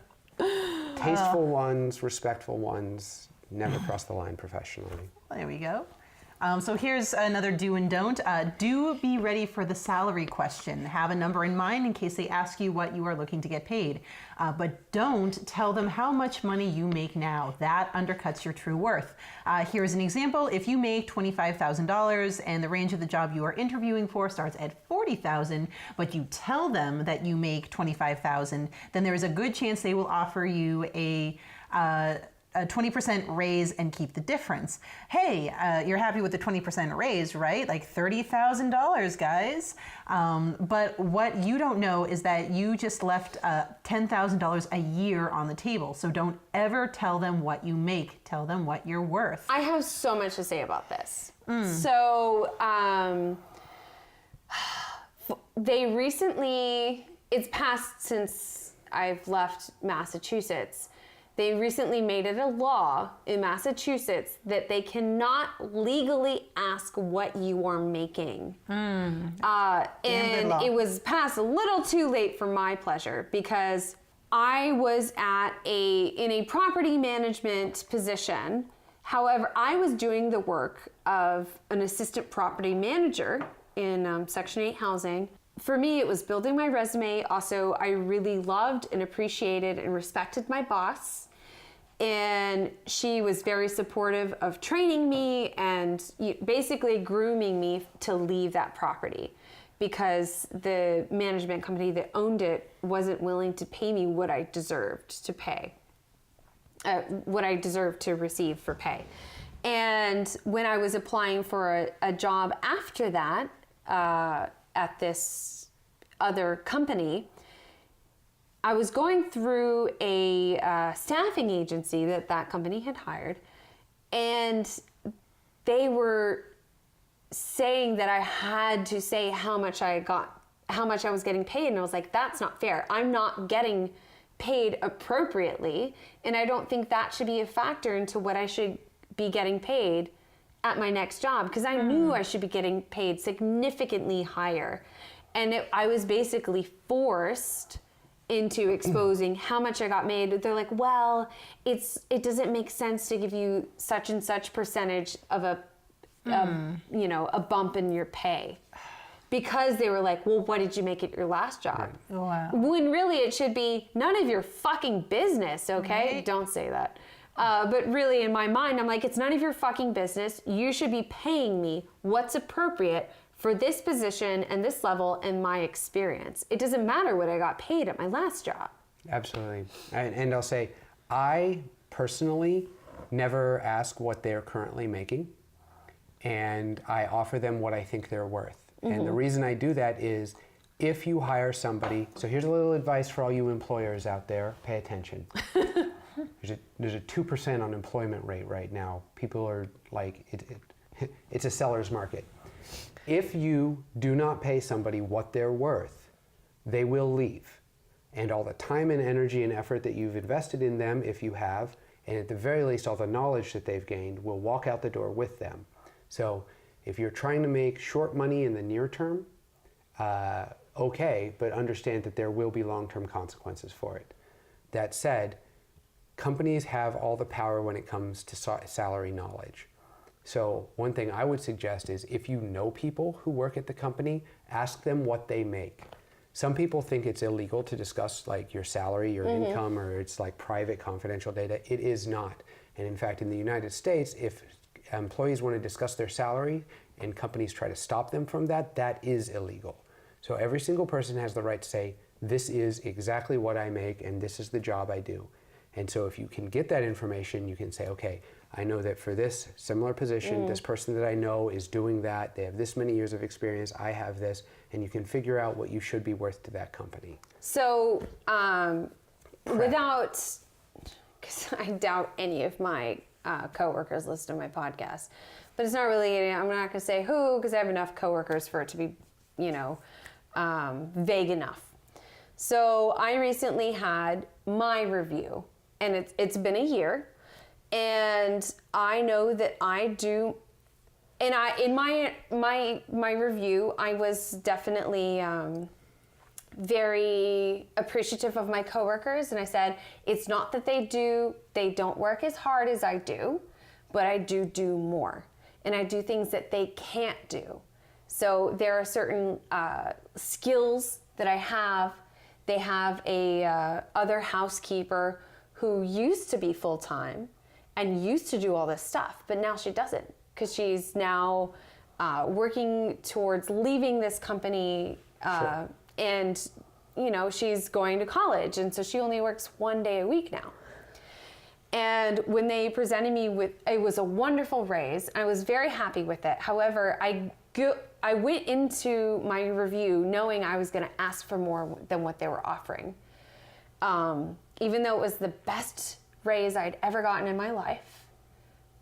Tasteful ones, respectful ones, never cross the line professionally. There we go. So here's another do and don't. Do be ready for the salary question. Have a number in mind in case they ask you what you are looking to get paid. But don't tell them how much money you make now. That undercuts your true worth. Here's an example. If you make $25,000 and the range of the job you are interviewing for starts at $40,000, but you tell them that you make $25,000, then there is a good chance they will offer you a 20% raise and keep the difference. Hey, you're happy with the 20% raise, right? Like $30,000, guys. But what you don't know is that you just left $10,000 a year on the table. So don't ever tell them what you make. Tell them what you're worth. I have so much to say about this. So, they recently, it's passed since I've left Massachusetts. They recently made it a law in Massachusetts that they cannot legally ask what you are making. And it was passed a little too late for my pleasure because I was in a property management position. However, I was doing the work of an assistant property manager in Section 8 housing. For me, it was building my resume. Also, I really loved and appreciated and respected my boss. And she was very supportive of training me and basically grooming me to leave that property. because the management company that owned it wasn't willing to pay me what I deserved to pay, what I deserved to receive for pay. And when I was applying for a job after that at this other company, I was going through a staffing agency that company had hired, and they were saying that I had to say how much I was getting paid, and I was like, that's not fair. I'm not getting paid appropriately, and I don't think that should be a factor into what I should be getting paid at my next job, because I knew I should be getting paid significantly higher. And I was basically forced into exposing how much I got made. They're like, well, it doesn't make sense to give you such and such percentage of a bump in your pay. Because they were like, well, what did you make at your last job? Wow. When really it should be none of your fucking business, okay? Right. Don't say that. But really in my mind, I'm like, it's none of your fucking business. You should be paying me what's appropriate for this position and this level and my experience. It doesn't matter what I got paid at my last job. Absolutely. And I'll say, I personally never ask what they're currently making, and I offer them what I think they're worth. And the reason I do that is, if you hire somebody, so here's a little advice for all you employers out there, pay attention. There's a 2% unemployment rate right now. People are like, it's a seller's market. If you do not pay somebody what they're worth, they will leave. And all the time and energy and effort that you've invested in them, if you have, and at the very least all the knowledge that they've gained, will walk out the door with them. So if you're trying to make short money in the near term, okay, but understand that there will be long-term consequences for it. That said, companies have all the power when it comes to salary knowledge. So one thing I would suggest is, if you know people who work at the company, ask them what they make. Some people think it's illegal to discuss like your salary, your income, or it's like private confidential data. It is not. And in fact, in the United States, if employees want to discuss their salary and companies try to stop them from that, that is illegal. So every single person has the right to say, this is exactly what I make and this is the job I do. And so if you can get that information, you can say, okay, I know that for this similar position, this person that I know is doing that. They have this many years of experience. I have this. And you can figure out what you should be worth to that company. So without, because I doubt any of my coworkers listen to my podcast, but it's not really, I'm not going to say who, because I have enough coworkers for it to be, vague enough. So I recently had my review, and it's been a year, and I know that I do, and in my review, I was definitely very appreciative of my coworkers, and I said, it's not that they don't work as hard as I do, but I do more, and I do things that they can't do. So there are certain skills that I have. They have a other housekeeper who used to be full-time and used to do all this stuff, but now she doesn't, because she's now working towards leaving this company, Sure. and she's going to college, and so she only works 1 day a week now. And when they presented me with, it was a wonderful raise, I was very happy with it. However, I went into my review knowing I was going to ask for more than what they were offering. Even though it was the best raise I'd ever gotten in my life,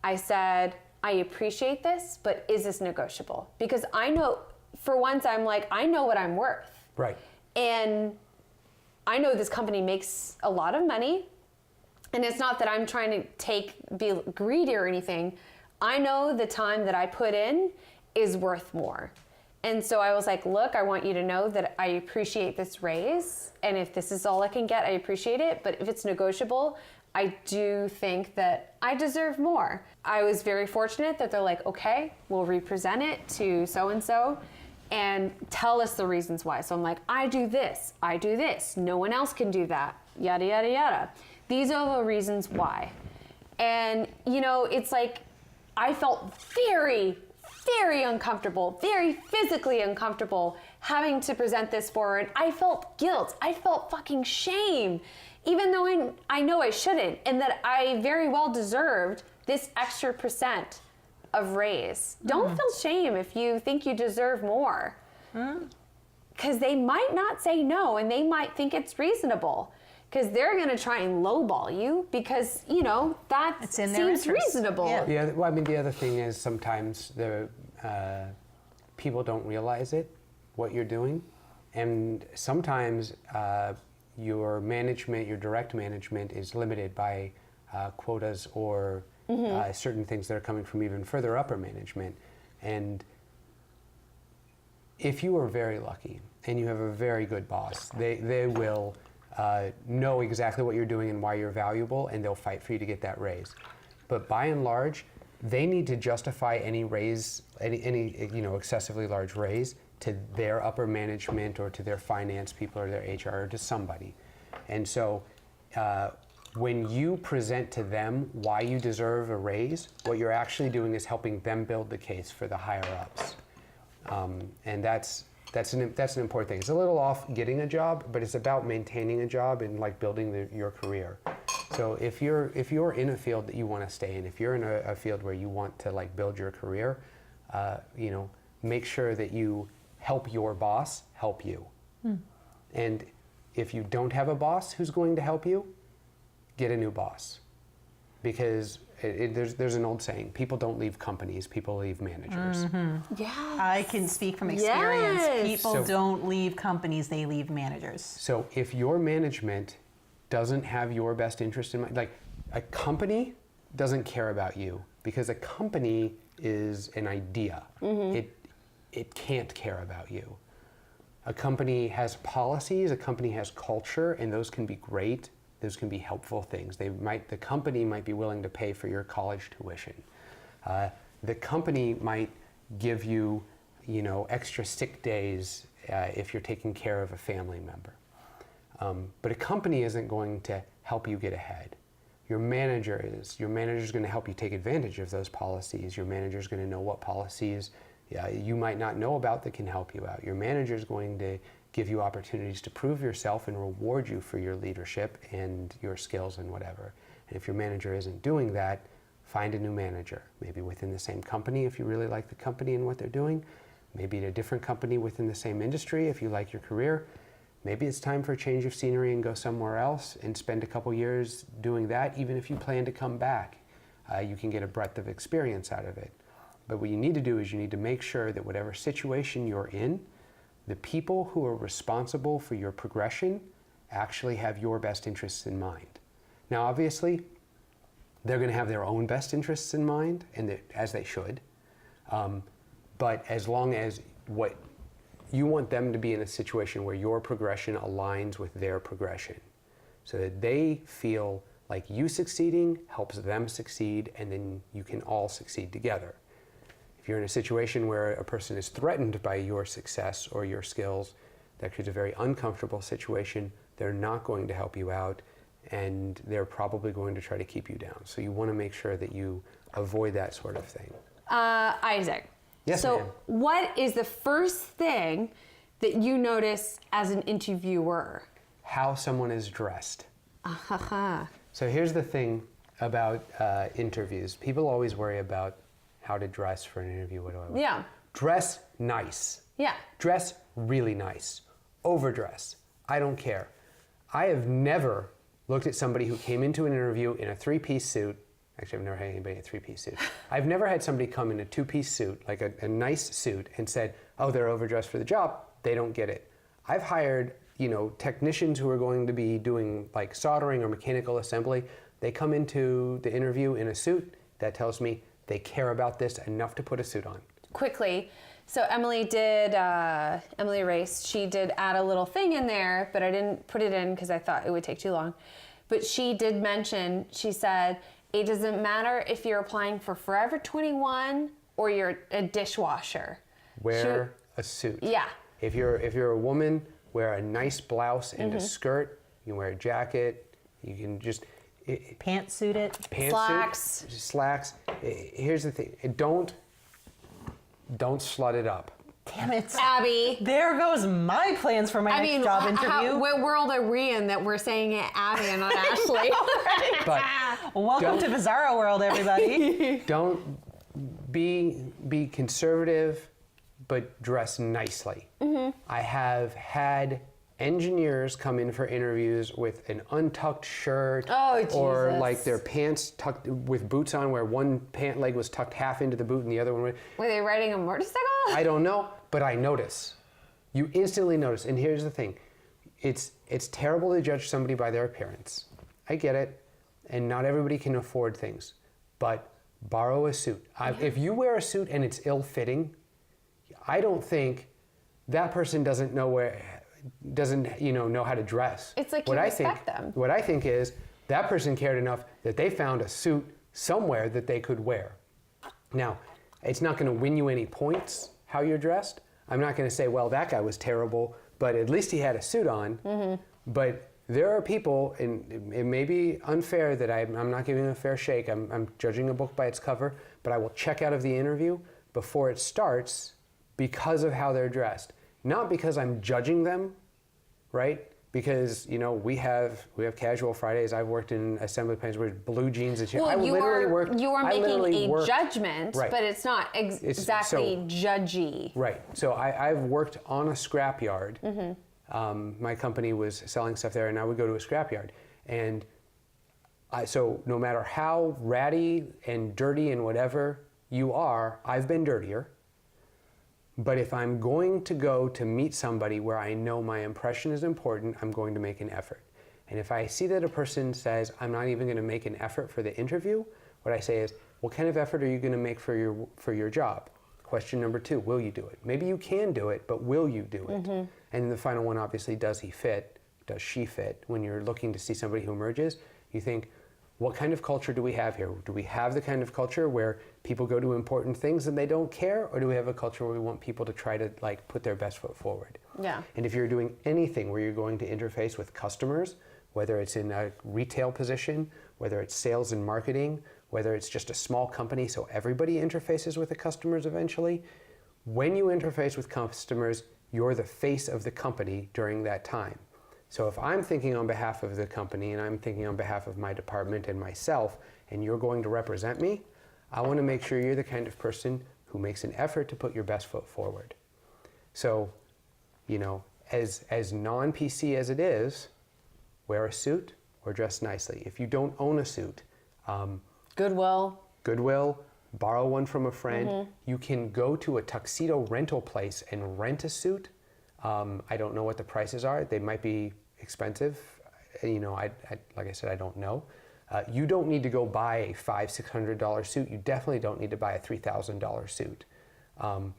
I said, I appreciate this, but is this negotiable? Because I know, for once, I'm like, I know what I'm worth. Right. And I know this company makes a lot of money. And it's not that I'm trying to be greedy or anything. I know the time that I put in is worth more. And so I was like, look, I want you to know that I appreciate this raise. And if this is all I can get, I appreciate it. But if it's negotiable, I do think that I deserve more. I was very fortunate that they're like, okay, we'll represent it to so-and-so and tell us the reasons why. So I'm like, I do this, no one else can do that, yada, yada, yada. These are the reasons why. And, it's like, I felt very, very uncomfortable, very physically uncomfortable having to present this forward, I felt guilt. I felt fucking shame, even though I know I shouldn't, and that I very well deserved this extra % of raise. Don't feel shame if you think you deserve more. Because they might not say no, and they might think it's reasonable. Because they're going to try and lowball you because, you know, that seems reasonable. Yeah, well, I mean, the other thing is sometimes the people don't realize it, what you're doing. And sometimes your management, your direct management is limited by quotas or certain things that are coming from even further upper management. And if you are very lucky and you have a very good boss, they will know exactly what you're doing and why you're valuable, and they'll fight for you to get that raise. But by and large, they need to justify any raise, any you know, excessively large raise to their upper management or to their finance people or their HR or to somebody. And so when you present to them why you deserve a raise, what you're actually doing is helping them build the case for the higher ups. And that's an important thing. It's a little off getting a job, but it's about maintaining a job and like building your career. So if you're in a field that you want to stay in, if you're in a field where you want to like build your career, you know, make sure that you help your boss help you. And if you don't have a boss who's going to help you, get a new boss. Because there's an old saying, people don't leave companies, people leave managers. Yeah. I can speak from experience. Yes. People don't leave companies, they leave managers. So if your management doesn't have your best interest in mind, like a company doesn't care about you because a company is an idea. It can't care about you. A company has policies, a company has culture, and those can be great. Those can be helpful things. The company might be willing to pay for your college tuition. The company might give you, you know, extra sick days if you're taking care of a family member. But a company isn't going to help you get ahead. Your manager is. Your manager is going to help you take advantage of those policies. Your manager is going to know what policies you might not know about that can help you out. Your manager is going to give you opportunities to prove yourself and reward you for your leadership and your skills and whatever. And if your manager isn't doing that, find a new manager, maybe within the same company if you really like the company and what they're doing, maybe at a different company within the same industry if you like your career. Maybe it's time for a change of scenery and go somewhere else and spend a couple years doing that. Even if you plan to come back, you can get a breadth of experience out of it. But what you need to do is you need to make sure that whatever situation you're in, the people who are responsible for your progression actually have your best interests in mind. Now, obviously, they're going to have their own best interests in mind, and as they should. But as long as what you want them to be in a situation where your progression aligns with their progression, so that they feel like you succeeding helps them succeed, and then you can all succeed together. If you're in a situation where a person is threatened by your success or your skills, that creates a very uncomfortable situation. They're not going to help you out, and they're probably going to try to keep you down. So you want to make sure that you avoid that sort of thing. Isaac. Yes, so ma'am. What is the first thing that you notice as an interviewer? How someone is dressed. So here's the thing about interviews. People always worry about how to dress for an interview. What do I want? Yeah. Dress nice. Yeah. Dress really nice. Overdress. I don't care. I have never looked at somebody who came into an interview in a three-piece suit. Actually, I've never had anybody in a three-piece suit. I've never had somebody come in a two-piece suit, like a nice suit, and said, oh, they're overdressed for the job. They don't get it. I've hired, you know, technicians who are going to be doing like soldering or mechanical assembly. They come into the interview in a suit. That tells me they care about this enough to put a suit on. Quickly, so Emily Race, she did add a little thing in there, but I didn't put it in because I thought it would take too long. But she did mention, she said, it doesn't matter if you're applying for Forever 21 or you're a dishwasher. Wear a suit. Yeah. If you're a woman, wear a nice blouse and a skirt. You can wear a jacket. You can just Pantsuit it. Slacks. Slacks. Here's the thing. Don't slut it up. Damn it. Abby. There goes my plans for my next job interview. What world are we in that we're saying it Abby and not Ashley? But Welcome to Bizarro World, everybody. don't be conservative, but dress nicely. I have had engineers come in for interviews with an untucked shirt, or Jesus. like their pants tucked with boots on, where one pant leg was tucked half into the boot and the other one. Were they riding a motorcycle? I don't know, but I notice. You instantly notice. And here's the thing: it's terrible to judge somebody by their appearance. I get it, and not everybody can afford things, but borrow a suit. If you wear a suit and it's ill-fitting, I don't think that person doesn't know how to dress. It's like you respect them. What I think is that person cared enough that they found a suit somewhere that they could wear. Now, it's not going to win you any points how you're dressed. I'm not going to say, well, that guy was terrible, but at least he had a suit on. But there are people, and it may be unfair that I'm not giving a fair shake. I'm judging a book by its cover, but I will check out of the interview before it starts because of how they're dressed. Not because I'm judging them, right? Because we have casual Fridays. I've worked in assembly plants with blue jeans and shit. Well, you are making a judgment, right. but it's not exactly judgy. Right. So I've worked on a scrapyard. My company was selling stuff there, and I would go to a scrapyard. And so no matter how ratty and dirty and whatever you are, I've been dirtier. But if I'm going to go to meet somebody where I know my impression is important, I'm going to make an effort. And if I see that a person says, I'm not even going to make an effort for the interview, what I say is, what kind of effort are you going to make for your job? Question number 2, will you do it? Maybe you can do it, but will you do it? And the final one, obviously, does he fit? Does she fit? When you're looking to see somebody who emerges, you think, what kind of culture do we have here? Do we have the kind of culture where people go to important things and they don't care? Or do we have a culture where we want people to try to put their best foot forward? Yeah. And if you're doing anything where you're going to interface with customers, whether it's in a retail position, whether it's sales and marketing, whether it's just a small company so everybody interfaces with the customers eventually, when you interface with customers, you're the face of the company during that time. So if I'm thinking on behalf of the company and I'm thinking on behalf of my department and myself, and you're going to represent me, I want to make sure you're the kind of person who makes an effort to put your best foot forward. So, as non-PC as it is, wear a suit or dress nicely. If you don't own a suit, Goodwill, borrow one from a friend. You can go to a tuxedo rental place and rent a suit. I don't know what the prices are. They might be expensive. Like I said, I don't know. You don't need to go buy a $500-$600 suit. You definitely don't need to buy a $3,000 suit. I'm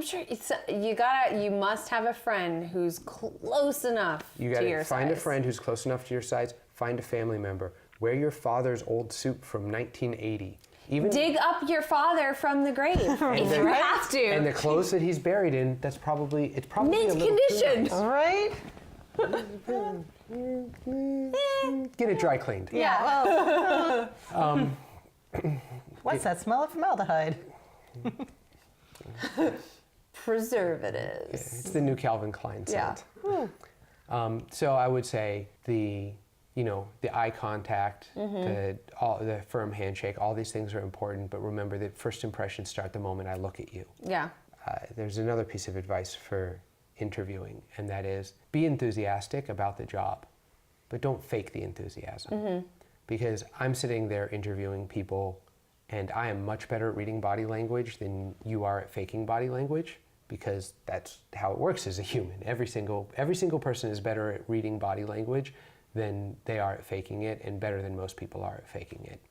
sure you must have a friend who's close enough to your size. You gotta find a friend who's close enough to your size. Find a family member. Wear your father's old suit from 1980. Dig up your father from the grave if you have to. And the clothes that he's buried in, it's probably mint a little condition. All right. Get it dry cleaned. Yeah. What's that smell of formaldehyde? Preservatives. It's the new Calvin Klein scent. So I would say the eye contact, the firm handshake, all these things are important, but remember that first impressions start the moment I look at you. Yeah. There's another piece of advice for interviewing, and that is be enthusiastic about the job, but don't fake the enthusiasm. Because I'm sitting there interviewing people, and I am much better at reading body language than you are at faking body language, because that's how it works as a human. Every single person is better at reading body language than they are at faking it, and better than most people are at faking it.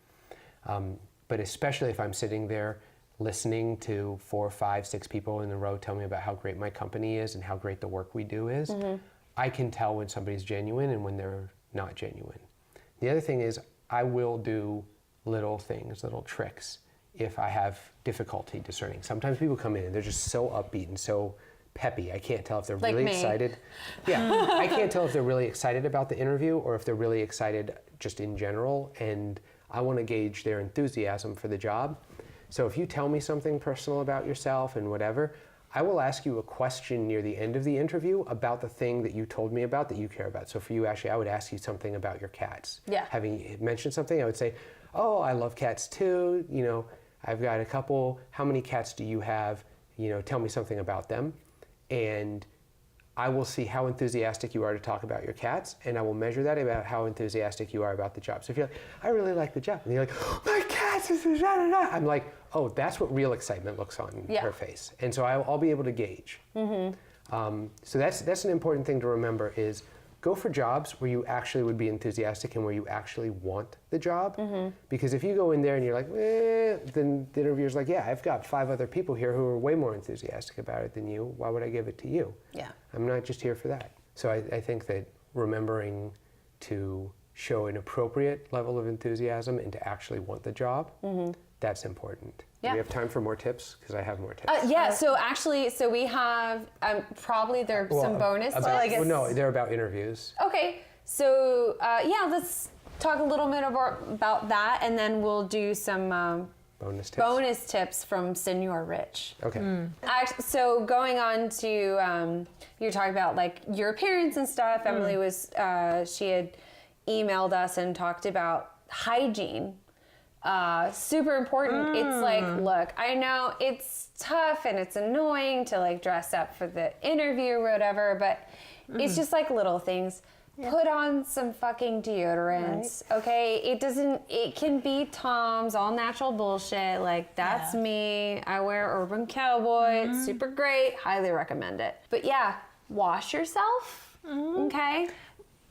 But especially if I'm sitting there listening to 4, 5, 6 people in a row tell me about how great my company is and how great the work we do is, I can tell when somebody's genuine and when they're not genuine. The other thing is I will do little things, little tricks, if I have difficulty discerning. Sometimes people come in and they're just so upbeat and so peppy. I can't tell if they're really excited. Yeah, I can't tell if they're really excited about the interview or if they're really excited just in general, and I want to gauge their enthusiasm for the job. So if you tell me something personal about yourself and whatever, I will ask you a question near the end of the interview about the thing that you told me about that you care about. So for you, Ashley, I would ask you something about your cats. Yeah. Having mentioned something, I would say, oh, I love cats too. You know, I've got a couple. How many cats do you have? You know, tell me something about them. And I will see how enthusiastic you are to talk about your cats, and I will measure that about how enthusiastic you are about the job. So if you're like, I really like the job, and you're like, oh, my cats, I'm like, oh, that's what real excitement looks on her face. And so I'll be able to gauge. So that's an important thing to remember is go for jobs where you actually would be enthusiastic and where you actually want the job. Because if you go in there and you're like, then the interviewer's like, yeah, I've got 5 other people here who are way more enthusiastic about it than you. Why would I give it to you? Yeah. I'm not just here for that. So I think that remembering to show an appropriate level of enthusiasm and to actually want the job, that's important. Yeah. Do we have time for more tips? Because I have more tips. Yeah, so actually, we have probably there are some bonus tips. No, they're about interviews. Okay, so let's talk a little bit about that, and then we'll do some bonus tips from Senor Rich. Okay. So going on to you're talking about like your appearance and stuff. Emily was she had emailed us and talked about hygiene. Super important. It's like, look, I know it's tough and it's annoying to like dress up for the interview or whatever, but it's just like little things. Yeah. Put on some fucking deodorant, okay? It can be Tom's all natural bullshit. Like, that's me. I wear Urban Cowboy. It's super great. Highly recommend it. But yeah, wash yourself, okay?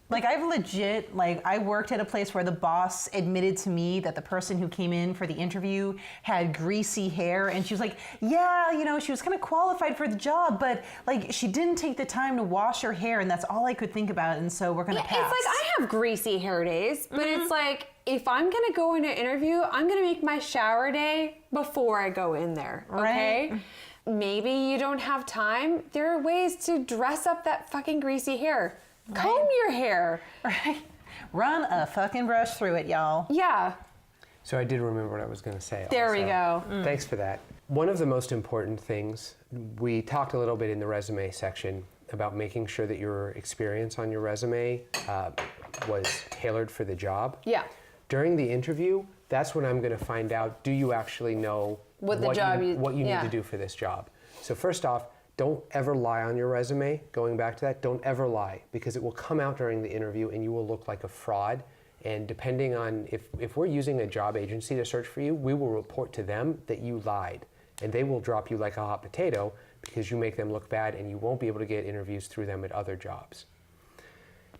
Like I've legit, I worked at a place where the boss admitted to me that the person who came in for the interview had greasy hair, and she was like, yeah, you know, she was kind of qualified for the job, but like she didn't take the time to wash her hair, and that's all I could think about, and so we're gonna pass. It's like, I have greasy hair days, but it's like, if I'm gonna go in an interview, I'm gonna make my shower day before I go in there, okay? Right. Maybe you don't have time. There are ways to dress up that fucking greasy hair. Right. Comb your hair. Right. Run a fucking brush through it, y'all. Yeah. So I did remember what I was going to say. There we go. Thanks for that. One of the most important things, we talked a little bit in the resume section about making sure that your experience on your resume was tailored for the job. Yeah. During the interview, that's when I'm going to find out, do you actually know what you need to do for this job? So first off, don't ever lie on your resume. Going back to that, don't ever lie, because it will come out during the interview and you will look like a fraud. And depending on if we're using a job agency to search for you, we will report to them that you lied. And they will drop you like a hot potato because you make them look bad, and you won't be able to get interviews through them at other jobs.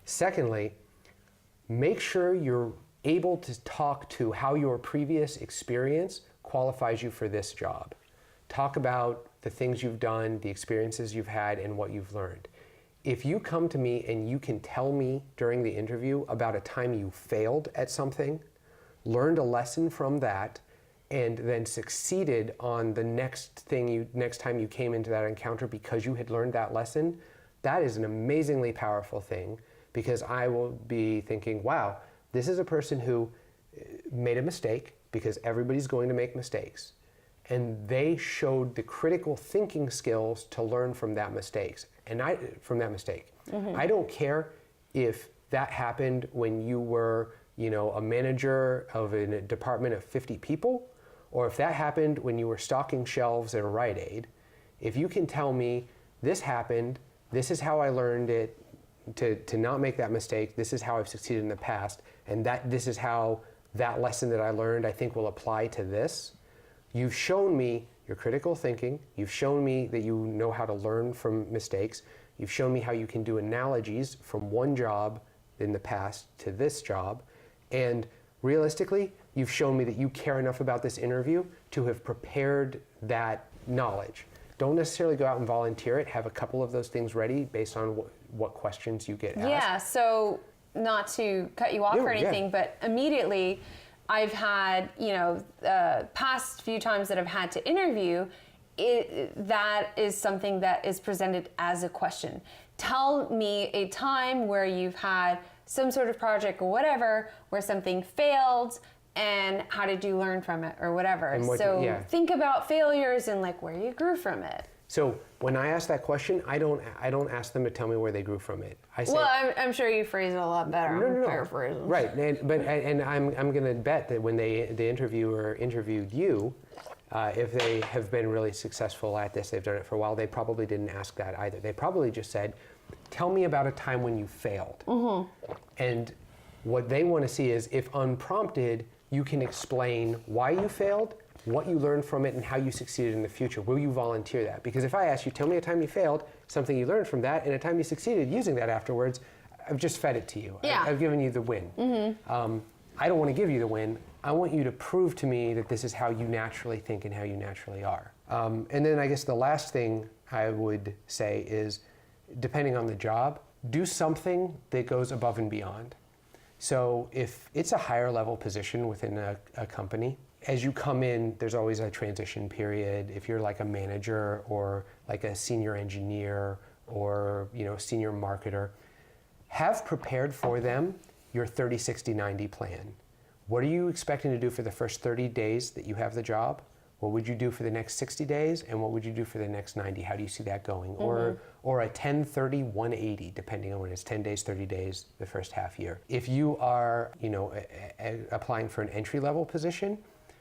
Secondly, make sure you're able to talk to how your previous experience qualifies you for this job. Talk about the things you've done, the experiences you've had, and what you've learned. If you come to me and you can tell me during the interview about a time you failed at something, learned a lesson from that, and then succeeded on the next time you came into that encounter because you had learned that lesson, that is an amazingly powerful thing, because I will be thinking, wow, this is a person who made a mistake, because everybody's going to make mistakes. And they showed the critical thinking skills to learn from that mistake. I don't care if that happened when you were, a manager of a department of 50 people, or if that happened when you were stocking shelves at a Rite Aid. If you can tell me, this happened, this is how I learned it, to not make that mistake, this is how I've succeeded in the past, and this is how that lesson that I learned I think will apply to this. You've shown me your critical thinking. You've shown me that you know how to learn from mistakes. You've shown me how you can do analogies from one job in the past to this job. And realistically, you've shown me that you care enough about this interview to have prepared that knowledge. Don't necessarily go out and volunteer it. Have a couple of those things ready based on what questions you get asked. Yeah, so not to cut you off or anything, but immediately, I've had, past few times that I've had to interview, that is something that is presented as a question. Tell me a time where you've had some sort of project or whatever, where something failed, and how did you learn from it or whatever. Think about failures and like where you grew from it. So when I ask that question, I don't ask them to tell me where they grew from it. I say, Well, I'm sure you phrase it a lot better. no, I'm paraphrasing. Right, and I'm going to bet that when the interviewer interviewed you, if they have been really successful at this, they've done it for a while, they probably didn't ask that either. They probably just said, tell me about a time when you failed. And what they want to see is, if unprompted, you can explain why you failed, what you learned from it, and how you succeeded in the future. Will you volunteer that? Because if I ask you, tell me a time you failed, something you learned from that, and a time you succeeded using that afterwards, I've just fed it to you. Yeah. I've given you the win. I don't want to give you the win. I want you to prove to me that this is how you naturally think and how you naturally are. And then I guess the last thing I would say is, depending on the job, do something that goes above and beyond. So if it's a higher level position within a company, as you come in, there's always a transition period. If you're like a manager or like a senior engineer or senior marketer, have prepared for them your 30, 60, 90 plan. What are you expecting to do for the first 30 days that you have the job? What would you do for the next 60 days? And what would you do for the next 90? How do you see that going? Or a 10, 30, 180, depending on when it's 10 days, 30 days, the first half year. If you are, applying for an entry-level position,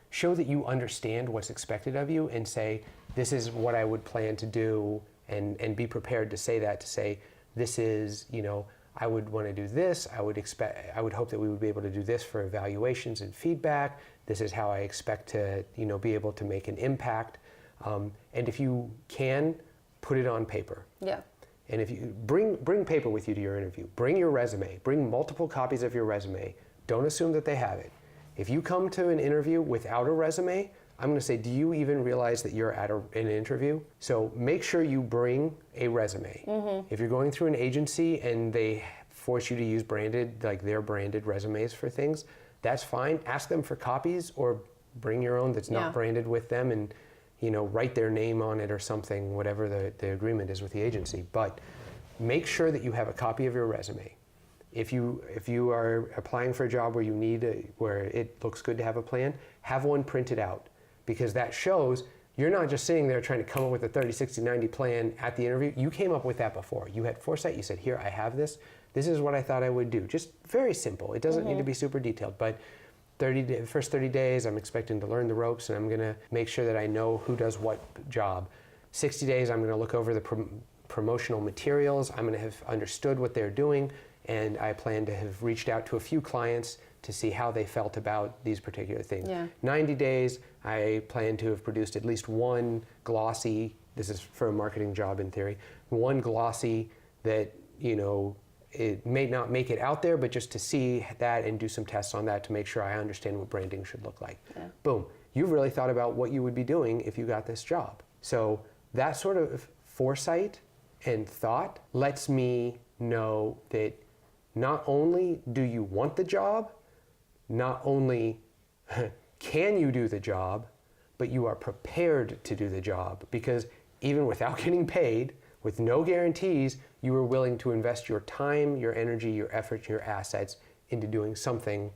show that you understand what's expected of you and say, this is what I would plan to do, and be prepared to say that, to say, this is, I would want to do this. I would hope that we would be able to do this for evaluations and feedback. This is how I expect to, be able to make an impact. And if you can, put it on paper. Yeah. And if you bring paper with you to your interview, bring your resume, bring multiple copies of your resume. Don't assume that they have it. If you come to an interview without a resume, I'm going to say, do you even realize that you're at an interview? So make sure you bring a resume. If you're going through an agency and they force you to use their branded resumes for things, that's fine. Ask them for copies, or bring your own that's not branded with them, and write their name on it or something, whatever the agreement is with the agency. But make sure that you have a copy of your resume. If you are applying for a job where it looks good to have a plan, have one printed out. Because that shows you're not just sitting there trying to come up with a 30, 60, 90 plan at the interview. You came up with that before. You had foresight. You said, here, I have this. This is what I thought I would do. Just very simple. It doesn't need to be super detailed. But first 30 days, I'm expecting to learn the ropes, and I'm going to make sure that I know who does what job. 60 days, I'm going to look over the promotional materials. I'm going to have understood what they're doing, and I plan to have reached out to a few clients to see how they felt about these particular things. 90 days, I plan to have produced at least one glossy, this is for a marketing job in theory, one glossy that, it may not make it out there, but just to see that and do some tests on that to make sure I understand what branding should look like. Boom. You've really thought about what you would be doing if you got this job. So that sort of foresight and thought lets me know that not only do you want the job, not only can you do the job, but you are prepared to do the job, because even without getting paid, with no guarantees, you are willing to invest your time, your energy, your effort, your assets into doing something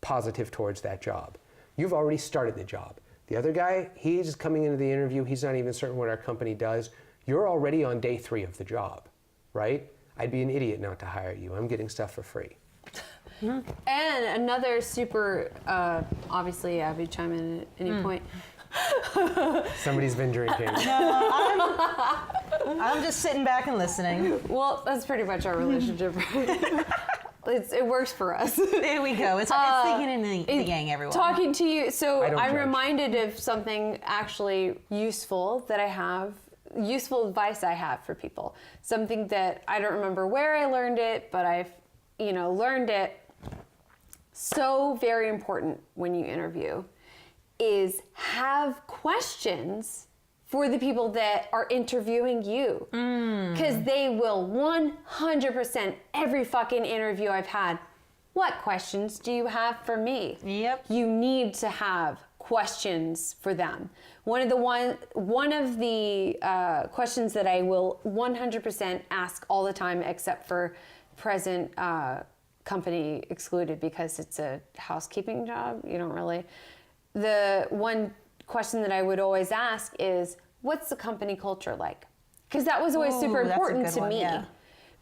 positive towards that job. You've already started the job. The other guy, he's just coming into the interview, he's not even certain what our company does. You're already on day 3 of the job, right? I'd be an idiot not to hire you. I'm getting stuff for free. And another super, obviously, Abby, chime in at any point. Somebody's been drinking. I'm just sitting back and listening. Well, that's pretty much our relationship, right? It works for us. There we go. It's the yin and the yang, everyone. Talking to you, so I'm judge. reminded of something actually useful that I have, useful advice I have for people. Something that I don't remember where I learned it, but I've, learned it. So very important when you interview is have questions for the people that are interviewing you. Because they will 100%, every fucking interview I've had, what questions do you have for me? Yep. You need to have questions for them. One of the questions that I will 100% ask all the time, except for present company excluded because it's a housekeeping job. You don't really. The one question that I would always ask is, what's the company culture like? Because that was always super that's a important good to one, me. yeah.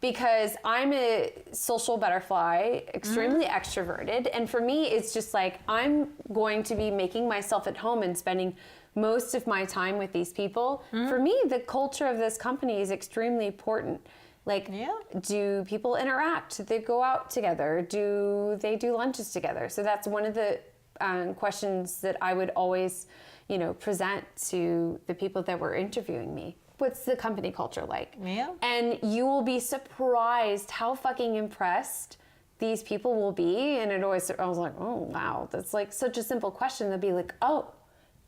Because I'm a social butterfly, extremely extroverted. And for me, it's just like, I'm going to be making myself at home and spending most of my time with these people. For me, the culture of this company is extremely important. Like, do people interact? Do they go out together? Do they do lunches together? So that's one of the questions that I would always, present to the people that were interviewing me. What's the company culture like? Yeah. And you will be surprised how fucking impressed these people will be. And I was like, oh, wow, that's like such a simple question. They'll be like, oh,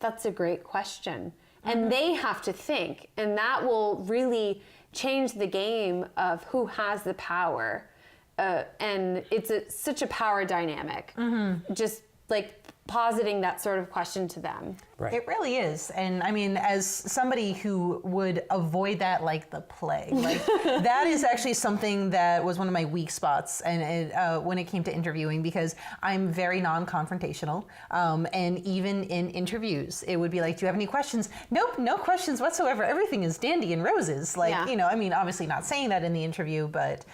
that's a great question. And they have to think, and that will really change the game of who has the power. And it's such a power dynamic. Just like positing that sort of question to them. Right. It really is. And I mean, as somebody who would avoid that like the plague, like that is actually something that was one of my weak spots and when it came to interviewing, because I'm very non-confrontational. And even in interviews, it would be like, do you have any questions? Nope, no questions whatsoever. Everything is dandy and roses. Like, I mean, obviously not saying that in the interview, but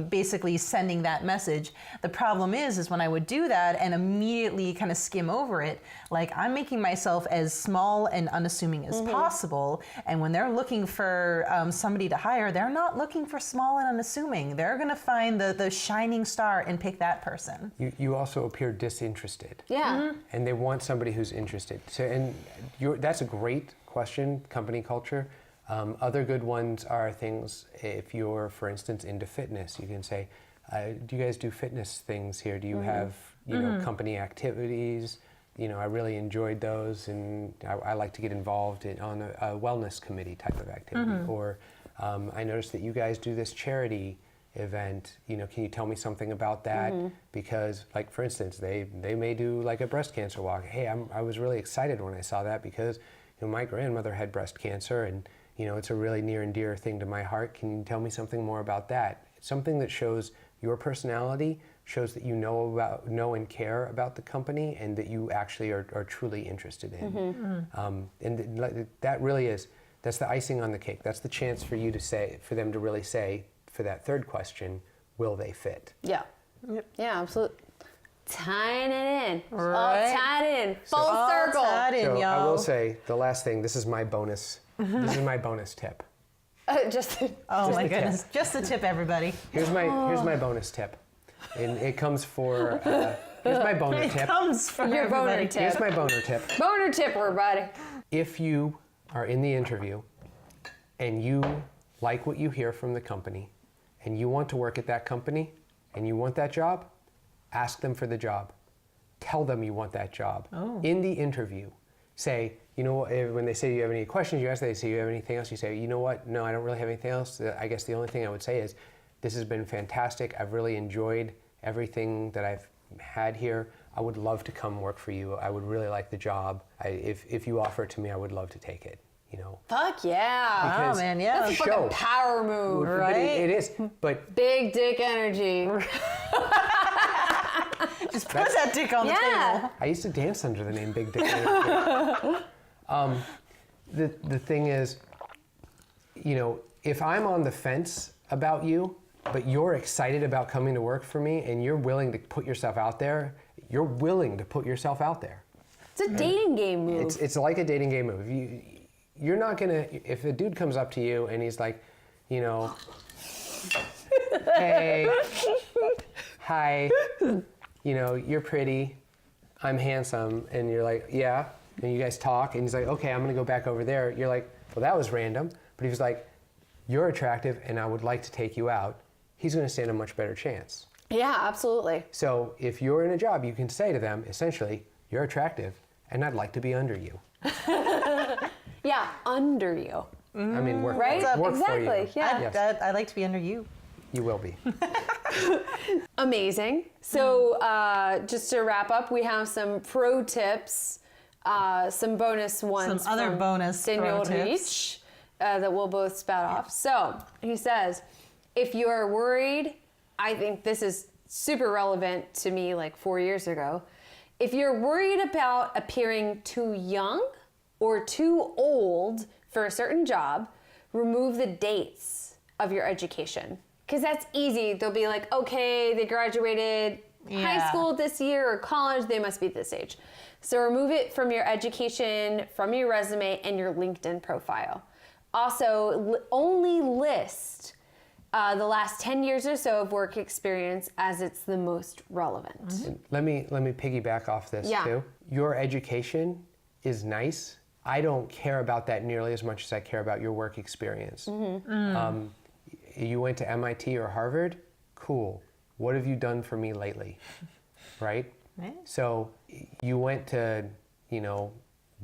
basically sending that message. The problem is when I would do that and immediately kind of skim over it, like I'm making myself as small and unassuming as possible. And when they're looking for somebody to hire, they're not looking for small and unassuming. They're going to find the shining star and pick that person. You also appear disinterested. Yeah. And they want somebody who's interested. So, and that's a great question, company culture. Other good ones are things, if you're, for instance, into fitness, you can say, do you guys do fitness things here? Do you have, company activities? I really enjoyed those, and I like to get involved on a wellness committee type of activity. Or I noticed that you guys do this charity event. Can you tell me something about that? Because, like, for instance, they may do like a breast cancer walk. Hey, I was really excited when I saw that because my grandmother had breast cancer, and it's a really near and dear thing to my heart. Can you tell me something more about that? It's something that shows your personality, shows that you know and care about the company, and that you actually are truly interested in. And that really that's the icing on the cake. That's the chance for them to really say, for that third question, will they fit? Yeah. Yep. Yeah, absolutely. Tying it in. Right. All tied in. Full circle. Tied in, So I y'all. will say, the last thing, this is my bonus. This is my bonus tip. Oh my the tip. goodness. Just the tip, everybody. Here's my bonus tip. And it comes for, here's my boner It tip. comes from Your boner everybody. tip. Here's my boner tip. Boner tip, everybody. If you are in the interview and you like what you hear from the company and you want to work at that company and you want that job, ask them for the job. Tell them you want that job. In the interview, say, when they say, do you have any questions, you ask, they say, you have anything else? You say, you know what? No, I don't really have anything else. I guess the only thing I would say is, this has been fantastic. I've really enjoyed everything that I've had here. I would love to come work for you. I would really like the job. If you offer it to me, I would love to take it. Fuck yeah. Oh Because man, yeah. That's a fucking power move. But Right? it is. But Big dick energy. Just put that dick on the table. I used to dance under the name Big Dick. The thing is, if I'm on the fence about you, but you're excited about coming to work for me and you're willing to put yourself out there, you're willing to put yourself out there. It's a dating game move. It's like a dating game move. You're not gonna, if a dude comes up to you and he's like, hey, hi, you're pretty, I'm handsome, and you're like, yeah, and you guys talk, and he's like, okay, I'm gonna go back over there. You're like, well, that was random, but he was like, you're attractive and I would like to take you out. He's gonna stand a much better chance. Yeah, absolutely. So if you're in a job, you can say to them, essentially, you're attractive and I'd like to be under you. Yeah, under you. I mean, work, Right? work Exactly, for you. yeah. Yes. I'd like to be under you. You will be. Amazing. So just to wrap up, we have some pro tips, some bonus ones. Some other from bonus Senor pro tips. Reach, that we'll both spout off. So he says, if you are worried, I think this is super relevant to me like 4 years ago. If you're worried about appearing too young or too old for a certain job, remove the dates of your education. Because that's easy. They'll be like, okay, they graduated high school this year or college, they must be this age. So remove it from your education, from your resume, and your LinkedIn profile. Also, only list the last 10 years or so of work experience as it's the most relevant. Mm-hmm. Let me piggyback off this too. Your education is nice. I don't care about that nearly as much as I care about your work experience. You went to MIT or Harvard? Cool. What have you done for me lately? Right? So you went to,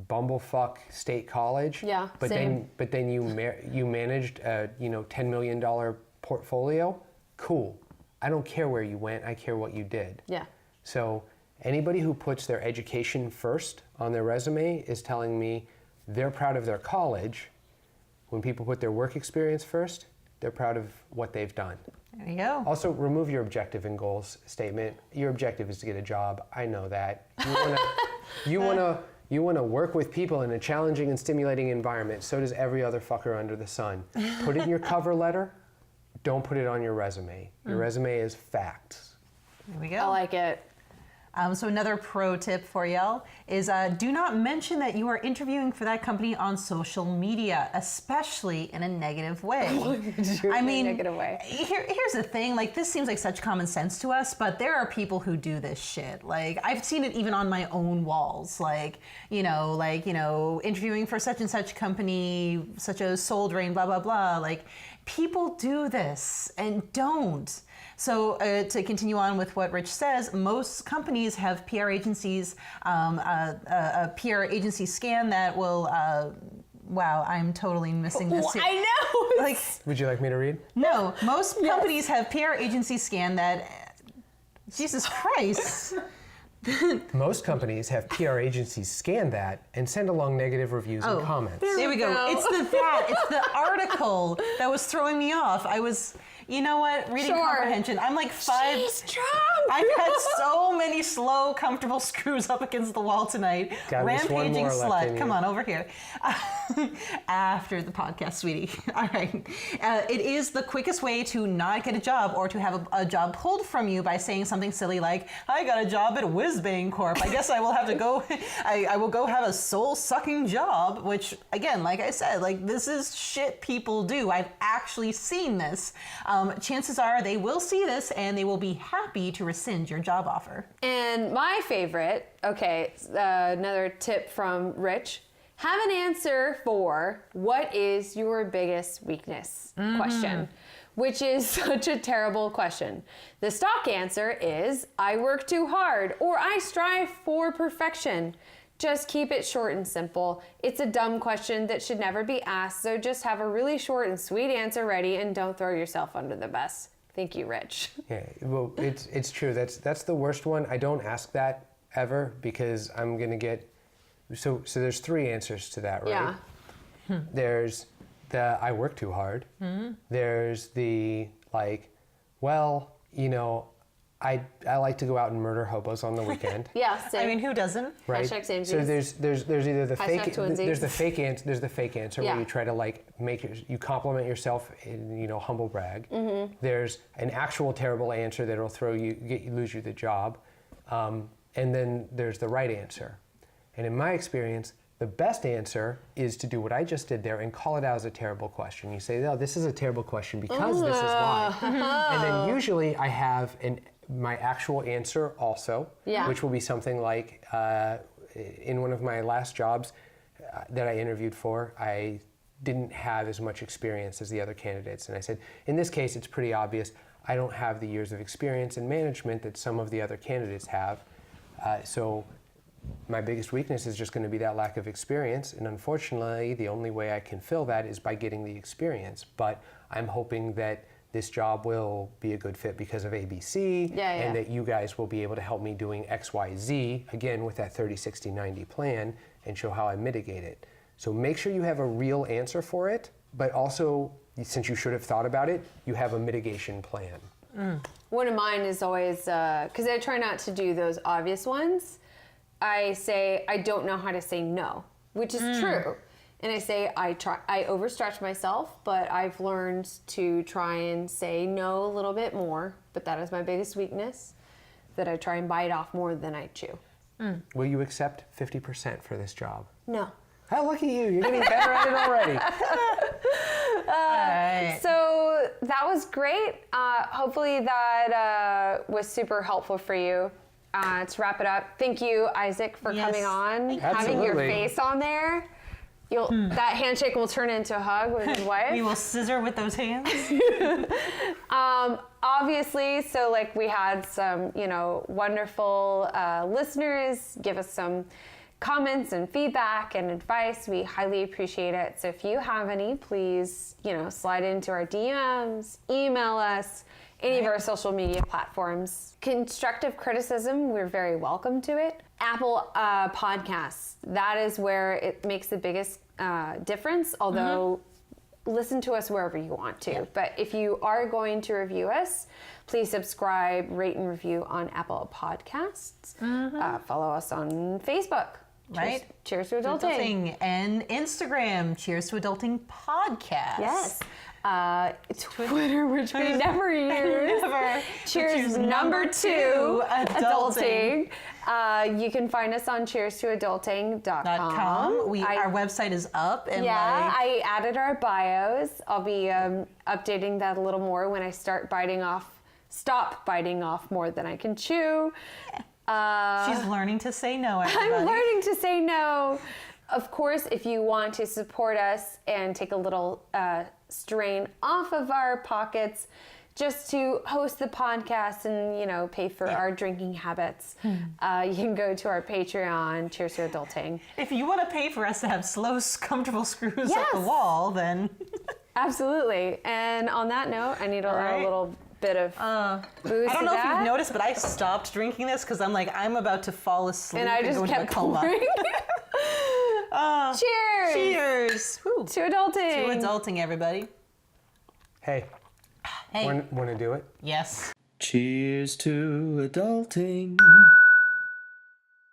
bumblefuck state college. Yeah, but same. then you managed a $10 million portfolio. Cool. I don't care where you went. I care what you did. Yeah. So anybody who puts their education first on their resume is telling me they're proud of their college. When people put their work experience first, they're proud of what they've done. There you go. Also, remove your objective and goals statement. Your objective is to get a job. I know that. You want to work with people in a challenging and stimulating environment. So does every other fucker under the sun. Put it in your cover letter. Don't put it on your resume. Your resume is facts. There we go. I like it. So another pro tip for y'all is do not mention that you are interviewing for that company on social media, especially in a negative way. I mean, negative way. Here's the thing, like this seems like such common sense to us, but there are people who do this shit. Like I've seen it even on my own walls, interviewing for such and such company, such as Soul Drain, blah, blah, blah. Like people do this and don't. So to continue on with what Rich says, most companies have PR agencies, a PR agency scan that will, wow, I'm totally missing this. I know! Like, Would you like me to read? no, most companies have PR agency scan that, Jesus Christ. Most companies have PR agencies scan that and send along negative reviews and comments. There we go. It's the article that was throwing me off. I was, you know what, reading comprehension. I'm like five. She's drunk. I've had so many slow, comfortable screws up against the wall tonight. Got at least one Rampaging more left in slut. you. Come on over here. After the podcast, sweetie. All right. It is the quickest way to not get a job or to have a job pulled from you by saying something silly like, I got a job at Whizbang Corp. I guess I will have to go, I will go have a soul-sucking job, which, again, like I said, like this is shit people do. I've actually seen this. Chances are they will see this and they will be happy to rescind your job offer. And my favorite, another tip from Rich, have an answer for what is your biggest weakness question, which is such a terrible question. The stock answer is, I work too hard, or I strive for perfection. Just keep it short and simple. It's a dumb question that should never be asked, so just have a really short and sweet answer ready and don't throw yourself under the bus. Thank you, Rich. Yeah, well, it's true. That's the worst one. I don't ask that ever because I'm gonna get. So there's three answers to that, right? Yeah. There's the I work too hard. There's the like, well, I like to go out and murder hobos on the weekend. Yeah, same. I mean, who doesn't? Right. Hashtag samesies. So there's either the Hashtag fake twinsies. there's the fake answer Yeah. where you try to like you compliment yourself and humble brag. There's an actual terrible answer that'll lose you the job, and then there's the right answer. And in my experience, the best answer is to do what I just did there and call it out as a terrible question. You say, "No, this is a terrible question because this is why," and then usually I have my actual answer also, which will be something like, in one of my last jobs that I interviewed for, I didn't have as much experience as the other candidates. And I said, in this case, it's pretty obvious. I don't have the years of experience in management that some of the other candidates have. So my biggest weakness is just going to be that lack of experience. And unfortunately, the only way I can fill that is by getting the experience. But I'm hoping that this job will be a good fit because of ABC, and that you guys will be able to help me doing X, Y, Z, again, with that 30, 60, 90 plan, and show how I mitigate it. So make sure you have a real answer for it, but also, since you should have thought about it, you have a mitigation plan. One of mine is always, because I try not to do those obvious ones, I say, I don't know how to say no, which is true. And I say I overstretch myself, but I've learned to try and say no a little bit more. But that is my biggest weakness, that I try and bite off more than I chew. Will you accept 50% for this job? No. How lucky you! You're getting better at it already. So that was great. Hopefully that was super helpful for you. To wrap it up, thank you, Isaac, for coming on, having your Absolutely. face on there. That handshake will turn into a hug with his wife. We will scissor with those hands. Obviously, so like we had some, wonderful listeners give us some comments and feedback and advice. We highly appreciate it. So if you have any, please, slide into our DMs, email us, any of our social media platforms. Constructive criticism, we're very welcome to it. Apple Podcasts, that is where it makes the biggest difference, although listen to us wherever you want to. Yeah. But if you are going to review us, please subscribe, rate, and review on Apple Podcasts. Follow us on Facebook. Right. Cheers to Adulting. And Instagram, Cheers to Adulting Podcast. Yes. Twitter, which we never use. Cheers number 2, Adulting. You can find us on cheerstoadulting.com. Our website is up. And I added our bios. I'll be updating that a little more when I stop biting off more than I can chew. She's learning to say no, everybody. I'm learning to say no. Of course, if you want to support us and take a little strain off of our pockets just to host the podcast and, pay for our drinking habits, you can go to our Patreon, Cheers to Adulting. If you want to pay for us to have slow, comfortable screws up the wall, then... Absolutely. And on that note, I need to add a little bit of booze. I don't know if you've noticed, but I stopped drinking this because I'm about to fall asleep and I just go kept into a coma. Cheers! Cheers! Woo. To adulting! To adulting, everybody. Hey. Want to do it? Yes. Cheers to adulting.